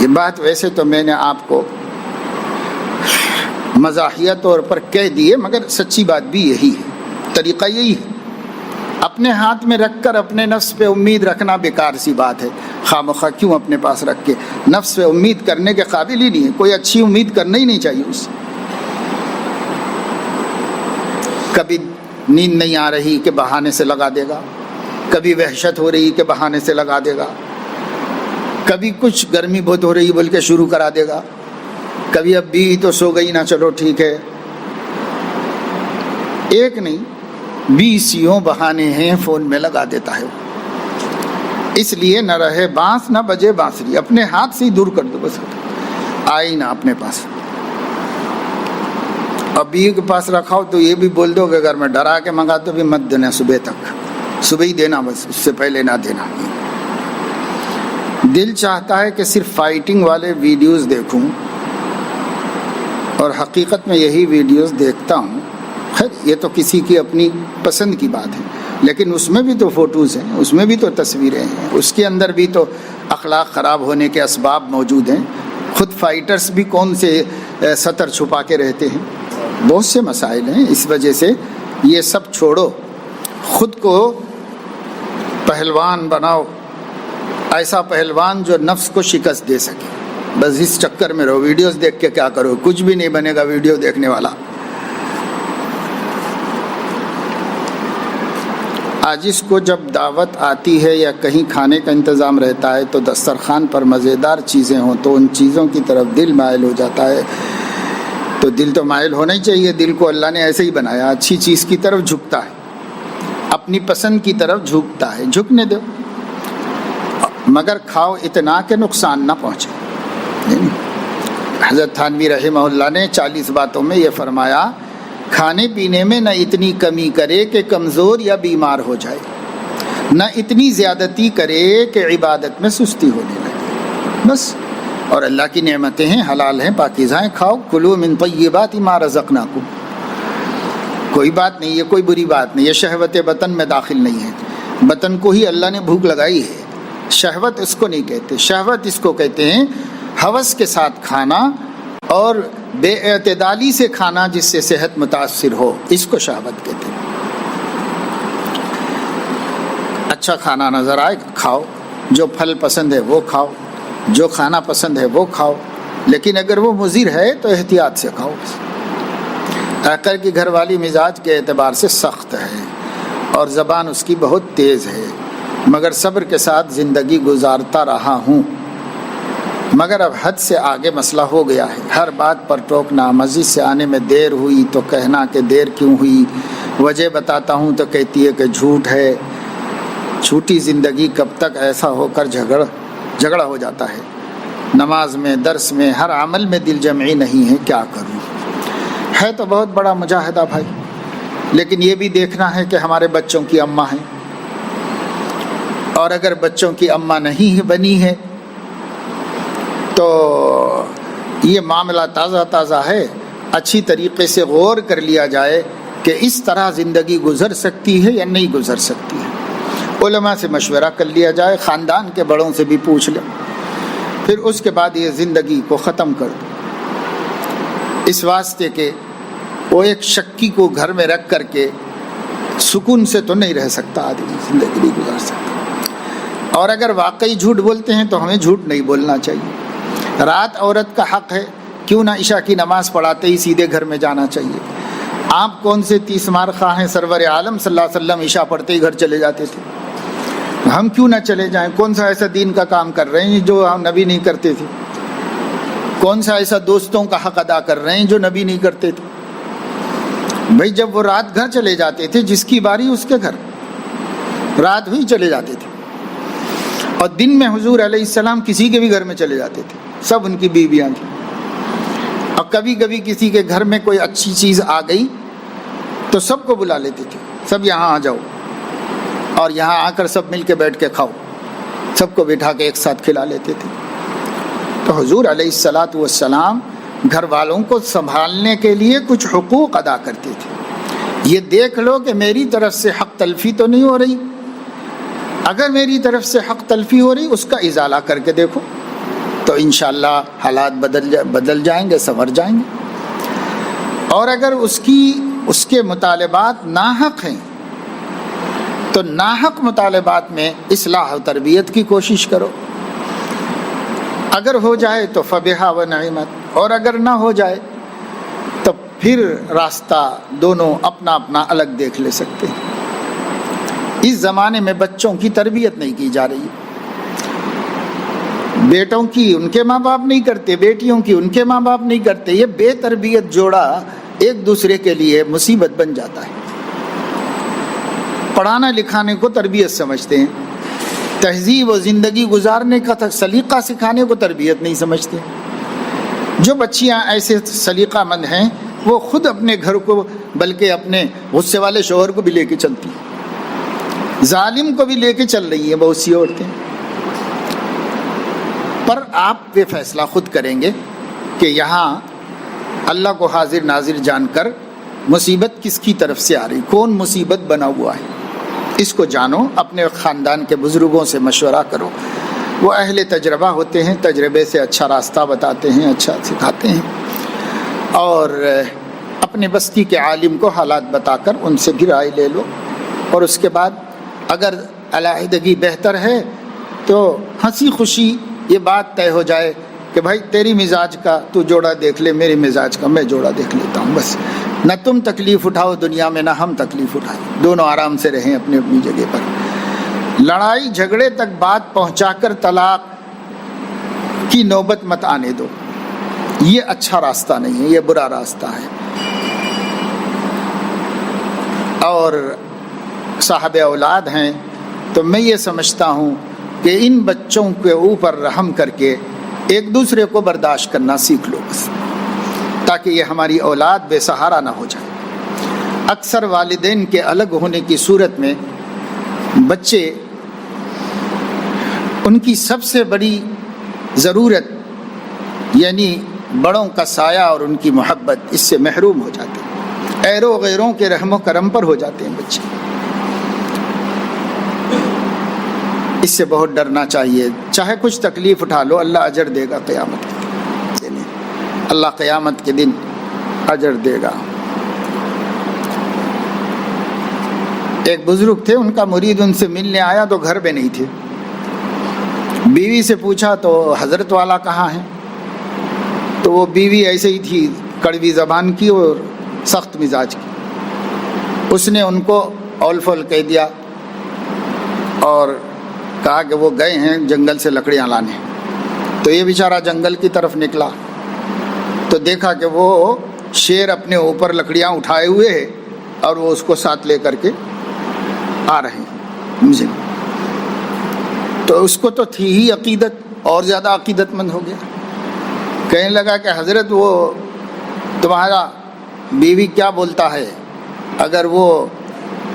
یہ بات ویسے تو میں نے آپ کو مزاحیہ طور پر کہہ دیے، مگر سچی بات بھی یہی ہے، طریقہ یہی ہے۔ اپنے ہاتھ میں رکھ کر اپنے نفس پہ امید رکھنا بیکار سی بات ہے، خواہ مخواہ کیوں اپنے پاس رکھ کے، نفس پہ امید کرنے کے قابل ہی نہیں ہے، کوئی اچھی امید کرنا ہی نہیں چاہیے اس سے۔ کبھی نیند نہیں آ رہی کہ بہانے سے لگا دے گا، کبھی وحشت ہو رہی کہ بہانے سے لگا دے گا، کبھی کچھ گرمی بہت ہو رہی بول کے شروع کرا دے گا، کبھی اب بھی تو سو گئی نا، چلو ٹھیک ہے۔ ایک نہیں 20 بہانے ہیں فون میں لگا دیتا ہے، اس لیے نہ رہے بانس نہ بجے بانسری، اپنے ہاتھ سے ہی دور کر دو، بس آئی نہ اپنے پاس۔ اب بیوی کے پاس رکھاؤ تو یہ بھی بول دو کہ اگر میں ڈرا کے منگا تو بھی مت دینا، صبح تک، صبح ہی دینا، بس اس سے پہلے نہ دینا۔ دل چاہتا ہے کہ صرف فائٹنگ والے ویڈیوز دیکھوں، اور حقیقت میں یہی ویڈیوز دیکھتا ہوں، خیر یہ تو کسی کی اپنی پسند کی بات ہے، لیکن اس میں بھی تو فوٹوز ہیں، اس میں بھی تو تصویریں ہیں، اس کے اندر بھی تو اخلاق خراب ہونے کے اسباب موجود ہیں۔ خود فائٹرز بھی کون سے سطر چھپا کے رہتے ہیں، بہت سے مسائل ہیں، اس وجہ سے یہ سب چھوڑو، خود کو پہلوان بناؤ، ایسا پہلوان جو نفس کو شکست دے سکے، بس اس چکر میں رہو۔ ویڈیوز دیکھ کے کیا کرو، کچھ بھی نہیں بنے گا ویڈیو دیکھنے والا۔ آج اس کو جب دعوت آتی ہے یا کہیں کھانے کا انتظام رہتا ہے تو دسترخوان پر مزیدار چیزیں ہوں تو ان چیزوں کی طرف دل مائل ہو جاتا ہے۔ تو دل تو مائل ہونا ہی چاہیے، دل کو اللہ نے ایسے ہی بنایا، اچھی چیز کی طرف جھکتا ہے۔ اپنی پسند کی طرف جھکتا ہے، جھکنے دو، مگر کھاؤ اتنا کہ نقصان نہ پہنچے۔ حضرت تھانوی رحمہ اللہ نے 40 باتوں میں یہ فرمایا، کھانے پینے میں نہ اتنی کمی کرے کہ کمزور یا بیمار ہو جائے، نہ اتنی زیادتی کرے کہ عبادت میں سستی ہونے لگے، بس۔ اور اللہ کی نعمتیں ہیں، حلال ہیں، پاکیزہ ہیں، کھاؤ، کلوا من طیبات ما رزقناکم، کوئی بات نہیں، یہ کوئی بری بات نہیں، یہ شہوت بطن میں داخل نہیں ہے، بطن کو ہی اللہ نے بھوک لگائی ہے، شہوت اس کو نہیں کہتے، شہوت اس کو کہتے ہیں ہوس کے ساتھ کھانا اور بے اعتدالی سے کھانا جس سے صحت متاثر ہو، اس کو شہوت کہتے ہیں۔ اچھا کھانا نظر آئے کھاؤ، جو پھل پسند ہے وہ کھاؤ، جو کھانا پسند ہے وہ کھاؤ، لیکن اگر وہ مضر ہے تو احتیاط سے کھاؤ۔ آخر کی گھر والی مزاج کے اعتبار سے سخت ہے اور زبان اس کی بہت تیز ہے، مگر صبر کے ساتھ زندگی گزارتا رہا ہوں، مگر اب حد سے آگے مسئلہ ہو گیا ہے، ہر بات پر ٹوکنا، مسجد سے آنے میں دیر ہوئی تو کہنا کہ دیر کیوں ہوئی، وجہ بتاتا ہوں تو کہتی ہے کہ جھوٹ ہے، چھوٹی زندگی کب تک ایسا ہو کر جھگڑا ہو جاتا ہے، نماز میں، درس میں، ہر عمل میں دل جمعی نہیں ہے، کیا کروں؟ ہے تو بہت بڑا مجاہدہ بھائی، لیکن یہ بھی دیکھنا ہے کہ ہمارے بچوں کی اماں ہیں، اور اگر بچوں کی اماں نہیں بنی ہے تو یہ معاملہ تازہ ہے، اچھی طریقے سے غور کر لیا جائے کہ اس طرح زندگی گزر سکتی ہے یا نہیں گزر سکتی ہے، علماء سے مشورہ کر لیا جائے، خاندان کے بڑوں سے بھی پوچھ لیں، پھر اس کے بعد یہ زندگی کو ختم کر دو، اس واسطے کہ وہ ایک شکی کو گھر میں رکھ کر کے سکون سے تو نہیں رہ سکتا آدمی، زندگی نہیں گزار سکتا۔ اور اگر واقعی جھوٹ بولتے ہیں تو ہمیں جھوٹ نہیں بولنا چاہیے، رات عورت کا حق ہے، کیوں نہ عشاء کی نماز پڑھاتے ہی سیدھے گھر میں جانا چاہیے۔ آپ کون سے 30 مار خواہ ہیں، سرور عالم صلی اللہ علیہ وسلم عشاء پڑھتے ہی گھر چلے جاتے تھے، ہم کیوں نہ چلے جائیں؟ کون سا ایسا دین کا کام کر رہے ہیں جو ہم نبی نہیں کرتے تھے؟ کون سا ایسا دوستوں کا حق ادا کر رہے ہیں جو نبی نہیں کرتے تھے؟ بھائی جب وہ رات گھر چلے جاتے تھے، جس کی باری اس کے گھر، رات ہوئی چلے جاتے تھے، اور دن میں حضور علیہ السلام کسی کے بھی گھر میں چلے جاتے تھے، سب ان کی بیویاں تھیں، اور کبھی کبھی کسی کے گھر میں کوئی اچھی چیز آ گئی تو سب کو بلا لیتے تھے، سب یہاں آ جاؤ، اور یہاں آ کر سب مل کے بیٹھ کے کھاؤ، سب کو بٹھا کے ایک ساتھ کھلا لیتے تھے۔ تو حضور علیہ السلام گھر والوں کو سنبھالنے کے لیے کچھ حقوق ادا کرتے تھے، یہ دیکھ لو کہ میری طرف سے حق تلفی تو نہیں ہو رہی، اگر میری طرف سے حق تلفی ہو رہی اس کا ازالہ کر کے دیکھو، تو انشاءاللہ حالات بدل جائیں گے، سنور جائیں گے۔ اور اگر اس کے مطالبات ناحق ہیں تو ناحق مطالبات میں اصلاح و تربیت کی کوشش کرو، اگر ہو جائے تو فبہا و نعمت، اور اگر نہ ہو جائے تو پھر راستہ دونوں اپنا اپنا الگ دیکھ لے سکتے ہیں۔ اس زمانے میں بچوں کی تربیت نہیں کی جا رہی، بیٹوں کی ان کے ماں باپ نہیں کرتے، بیٹیوں کی ان کے ماں باپ نہیں کرتے، یہ بے تربیت جوڑا ایک دوسرے کے لیے مصیبت بن جاتا ہے۔ پڑھانا لکھانے کو تربیت سمجھتے ہیں، تہذیب و زندگی گزارنے کا سلیقہ سکھانے کو تربیت نہیں سمجھتے۔ جو بچیاں ایسے سلیقہ مند ہیں وہ خود اپنے گھر کو بلکہ اپنے غصے والے شوہر کو بھی لے کے چلتی ہیں، ظالم کو بھی لے کے چل رہی ہیں بہت سی عورتیں۔ پر آپ یہ فیصلہ خود کریں گے کہ یہاں اللہ کو حاضر ناظر جان کر مصیبت کس کی طرف سے آ رہی، کون مصیبت بنا ہوا ہے، اس کو جانو، اپنے خاندان کے بزرگوں سے مشورہ کرو، وہ اہل تجربہ ہوتے ہیں، تجربے سے اچھا راستہ بتاتے ہیں، اچھا سکھاتے ہیں، اور اپنے بستی کے عالم کو حالات بتا کر ان سے بھی رائے لے لو، اور اس کے بعد اگر علیحدگی بہتر ہے تو ہنسی خوشی یہ بات طے ہو جائے کہ بھائی تیری مزاج کا تو جوڑا دیکھ لے، میری مزاج کا میں جوڑا دیکھ لیتا ہوں، بس نہ تم تکلیف اٹھاؤ دنیا میں نہ ہم تکلیف اٹھائیں، دونوں آرام سے رہیں اپنی اپنی جگہ پر۔ لڑائی جھگڑے تک بات پہنچا کر طلاق کی نوبت مت آنے دو، یہ اچھا راستہ نہیں ہے، یہ برا راستہ ہے۔ اور صاحب اولاد ہیں تو میں یہ سمجھتا ہوں کہ ان بچوں کے اوپر رحم کر کے ایک دوسرے کو برداشت کرنا سیکھ لو بس، تاکہ یہ ہماری اولاد بے سہارا نہ ہو جائے۔ اکثر والدین کے الگ ہونے کی صورت میں بچے ان کی سب سے بڑی ضرورت یعنی بڑوں کا سایہ اور ان کی محبت اس سے محروم ہو جاتے ہیں، ایروں غیروں کے رحم و کرم پر ہو جاتے ہیں بچے۔ اس سے بہت ڈرنا چاہیے، چاہے کچھ تکلیف اٹھا لو، اللہ اجر دے گا قیامت کے دن، اللہ قیامت کے دن اجر دے گا۔ ایک بزرگ تھے، ان کا مرید ان سے ملنے آیا تو گھر پہ نہیں تھے۔ بیوی سے پوچھا تو حضرت والا کہاں ہے؟ تو وہ بیوی ایسے ہی تھی، کڑوی زبان کی اور سخت مزاج کی۔ اس نے ان کو اول فول کہہ دیا اور کہا کہ وہ گئے ہیں جنگل سے لکڑیاں لانے۔ تو یہ بیچارہ جنگل کی طرف نکلا تو دیکھا کہ وہ شیر اپنے اوپر لکڑیاں اٹھائے ہوئے ہے اور وہ اس کو ساتھ لے کر کے آ رہے ہیں مجھے۔ تو اس کو تو تھی ہی عقیدت، اور زیادہ عقیدت مند ہو گیا۔ کہنے لگا کہ حضرت وہ تمہارا بیوی کیا بولتا ہے، اگر وہ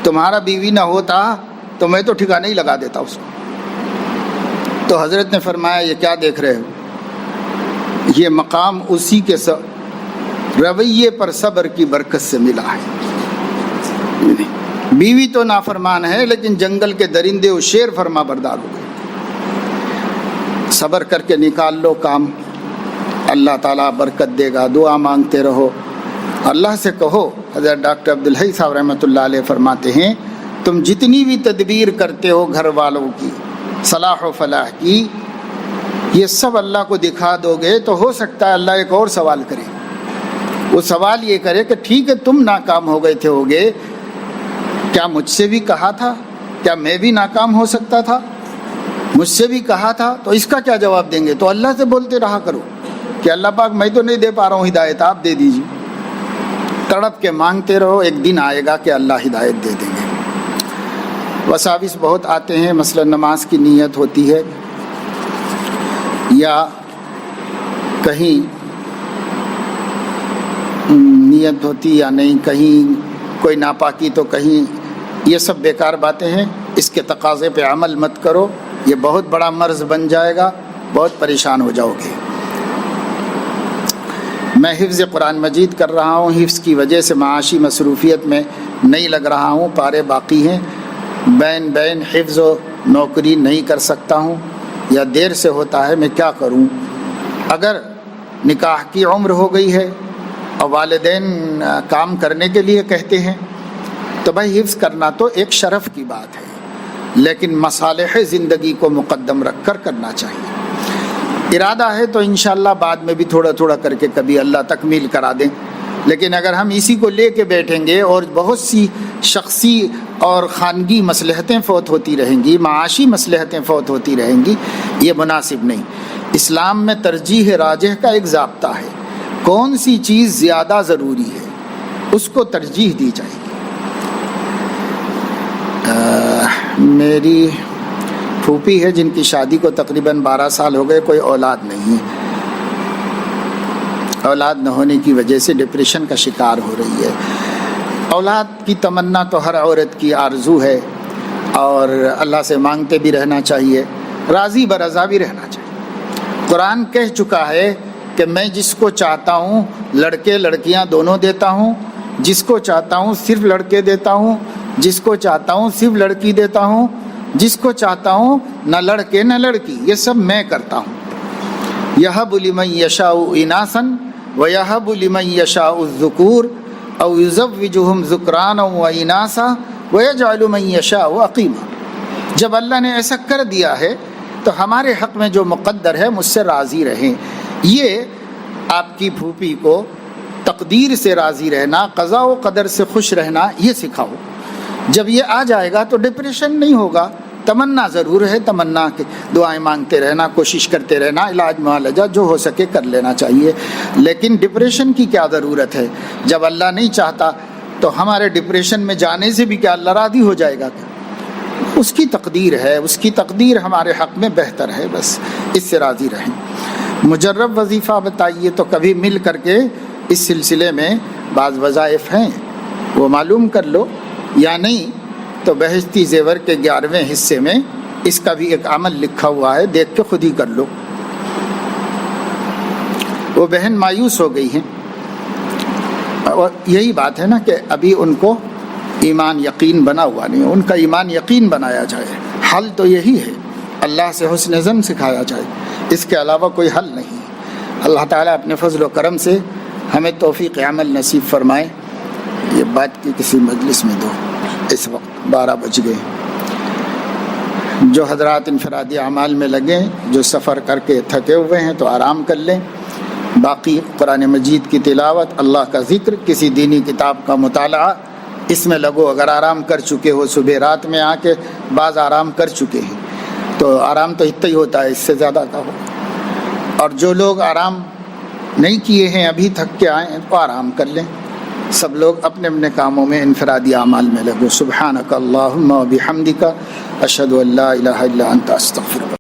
تمہارا بیوی نہ ہوتا تو میں تو ٹھکانہ ہی لگا دیتا اس کو۔ تو حضرت نے فرمایا یہ کیا دیکھ رہے ہو، یہ مقام اسی کے رویے پر صبر کی برکت سے ملا ہے۔ بیوی تو نافرمان ہے لیکن جنگل کے درندے و شیر فرما بردار ہو گئے۔ صبر کر کے نکال لو کام، اللہ تعالیٰ برکت دے گا۔ دعا مانگتے رہو، اللہ سے کہو۔ حضرت ڈاکٹر عبدالحی صاحب رحمۃ اللہ علیہ فرماتے ہیں تم جتنی بھی تدبیر کرتے ہو گھر والوں کی صلاح و فلاح کی، یہ سب اللہ کو دکھا دو گے تو ہو سکتا ہے اللہ ایک اور سوال کرے۔ وہ سوال یہ کرے کہ ٹھیک ہے تم ناکام ہو گئے تھے ہوگے، کیا مجھ سے بھی کہا تھا؟ کیا میں بھی ناکام ہو سکتا تھا؟ مجھ سے بھی کہا تھا؟ تو اس کا کیا جواب دیں گے؟ تو اللہ سے بولتے رہا کرو کہ اللہ پاک میں تو نہیں دے پا رہا ہوں ہدایت، آپ دے دیجیے۔ تڑپ کے مانگتے رہو، ایک دن آئے گا کہ اللہ ہدایت دے دیں گے۔ وساوس بہت آتے ہیں، مثلا نماز کی نیت ہوتی ہے یا کہیں نیت ہوتی یا نہیں، کہیں کوئی ناپاکی تو کہیں، یہ سب بیکار باتیں ہیں۔ اس کے تقاضے پہ عمل مت کرو، یہ بہت بڑا مرض بن جائے گا، بہت پریشان ہو جاؤ گے۔ میں حفظ قرآن مجید کر رہا ہوں، حفظ کی وجہ سے معاشی مصروفیت میں نہیں لگ رہا ہوں، پارے باقی ہیں، بین حفظ و نوکری نہیں کر سکتا ہوں یا دیر سے ہوتا ہے، میں کیا کروں؟ اگر نکاح کی عمر ہو گئی ہے اور والدین کام کرنے کے لیے کہتے ہیں تو بھائی حفظ کرنا تو ایک شرف کی بات ہے، لیکن مصالح زندگی کو مقدم رکھ کر کرنا چاہیے۔ ارادہ ہے تو انشاءاللہ بعد میں بھی تھوڑا تھوڑا کر کے کبھی اللہ تکمیل کرا دیں، لیکن اگر ہم اسی کو لے کے بیٹھیں گے اور بہت سی شخصی اور خانگی مصلحتیں فوت ہوتی رہیں گی، معاشی مصلحتیں فوت ہوتی رہیں گی، یہ مناسب نہیں۔ اسلام میں ترجیح راجح کا ایک ضابطہ ہے، کون سی چیز زیادہ ضروری ہے اس کو ترجیح دی جائے گی۔ میری پھوپھی ہے جن کی شادی کو تقریباً 12 سال ہو گئے، کوئی اولاد نہیں ہے، اولاد نہ ہونے کی وجہ سے ڈپریشن کا شکار ہو رہی ہے۔ اولاد کی تمنا تو ہر عورت کی آرزو ہے اور اللہ سے مانگتے بھی رہنا چاہیے، راضی برضا بھی رہنا چاہیے۔ قرآن کہہ چکا ہے کہ میں جس کو چاہتا ہوں لڑکے لڑکیاں دونوں دیتا ہوں، جس کو چاہتا ہوں صرف لڑکے دیتا ہوں، جس کو چاہتا ہوں صرف لڑکی دیتا ہوں، جس کو چاہتا ہوں نہ لڑکے نہ لڑکی، یہ سب میں کرتا ہوں۔ یہب لمن یشاء اناثا ویہب لمن یشاء الذکور او یزوجہم ذکرانا واناثا ویجعل من یشاء عقیما۔ جب اللہ نے ایسا کر دیا ہے تو ہمارے حق میں جو مقدر ہے مجھ سے راضی رہیں۔ یہ آپ کی پھوپھی کو تقدیر سے راضی رہنا، قضاء و قدر سے خوش رہنا یہ سکھاؤ۔ جب یہ آ جائے گا تو ڈپریشن نہیں ہوگا۔ تمنا ضرور ہے، تمنا کے دعائیں مانگتے رہنا، کوشش کرتے رہنا، علاج معالجہ جو ہو سکے کر لینا چاہیے، لیکن ڈپریشن کی کیا ضرورت ہے؟ جب اللہ نہیں چاہتا تو ہمارے ڈپریشن میں جانے سے بھی کیا اللہ راضی ہو جائے گا؟ کیا اس کی تقدیر ہے، اس کی تقدیر ہمارے حق میں بہتر ہے، بس اس سے راضی رہیں۔ مجرب وظیفہ بتائیے تو کبھی مل کر کے اس سلسلے میں بعض وظائف ہیں وہ معلوم کر لو، یا نہیں تو بہشتی زیور کے 11ویں حصے میں اس کا بھی ایک عمل لکھا ہوا ہے، دیکھ کے خود ہی کر لو۔ وہ بہن مایوس ہو گئی ہیں، اور یہی بات ہے نا کہ ابھی ان کو ایمان یقین بنا ہوا نہیں، ان کا ایمان یقین بنایا جائے۔ حل تو یہی ہے، اللہ سے حسن ظن سکھایا جائے، اس کے علاوہ کوئی حل نہیں۔ اللہ تعالیٰ اپنے فضل و کرم سے ہمیں توفیق عمل نصیب فرمائے۔ یہ بات کی کسی مجلس میں دو، اس وقت 12 بج گئے۔ جو حضرات انفرادی اعمال میں لگے، جو سفر کر کے تھکے ہوئے ہیں تو آرام کر لیں، باقی قرآن مجید کی تلاوت، اللہ کا ذکر، کسی دینی کتاب کا مطالعہ، اس میں لگو۔ اگر آرام کر چکے ہو، صبح رات میں آ کے بعض آرام کر چکے ہیں تو آرام تو اتنا ہی ہوتا ہے، اس سے زیادہ کا ہو۔ اور جو لوگ آرام نہیں کیے ہیں، ابھی تھک کے آئے ہیں، تو آرام کر لیں۔ سب لوگ اپنے اپنے کاموں میں انفرادی اعمال میں لگو۔ سبحانک اللہم و بحمدک، اشہد ان لا الہ الا انت، استغفرک۔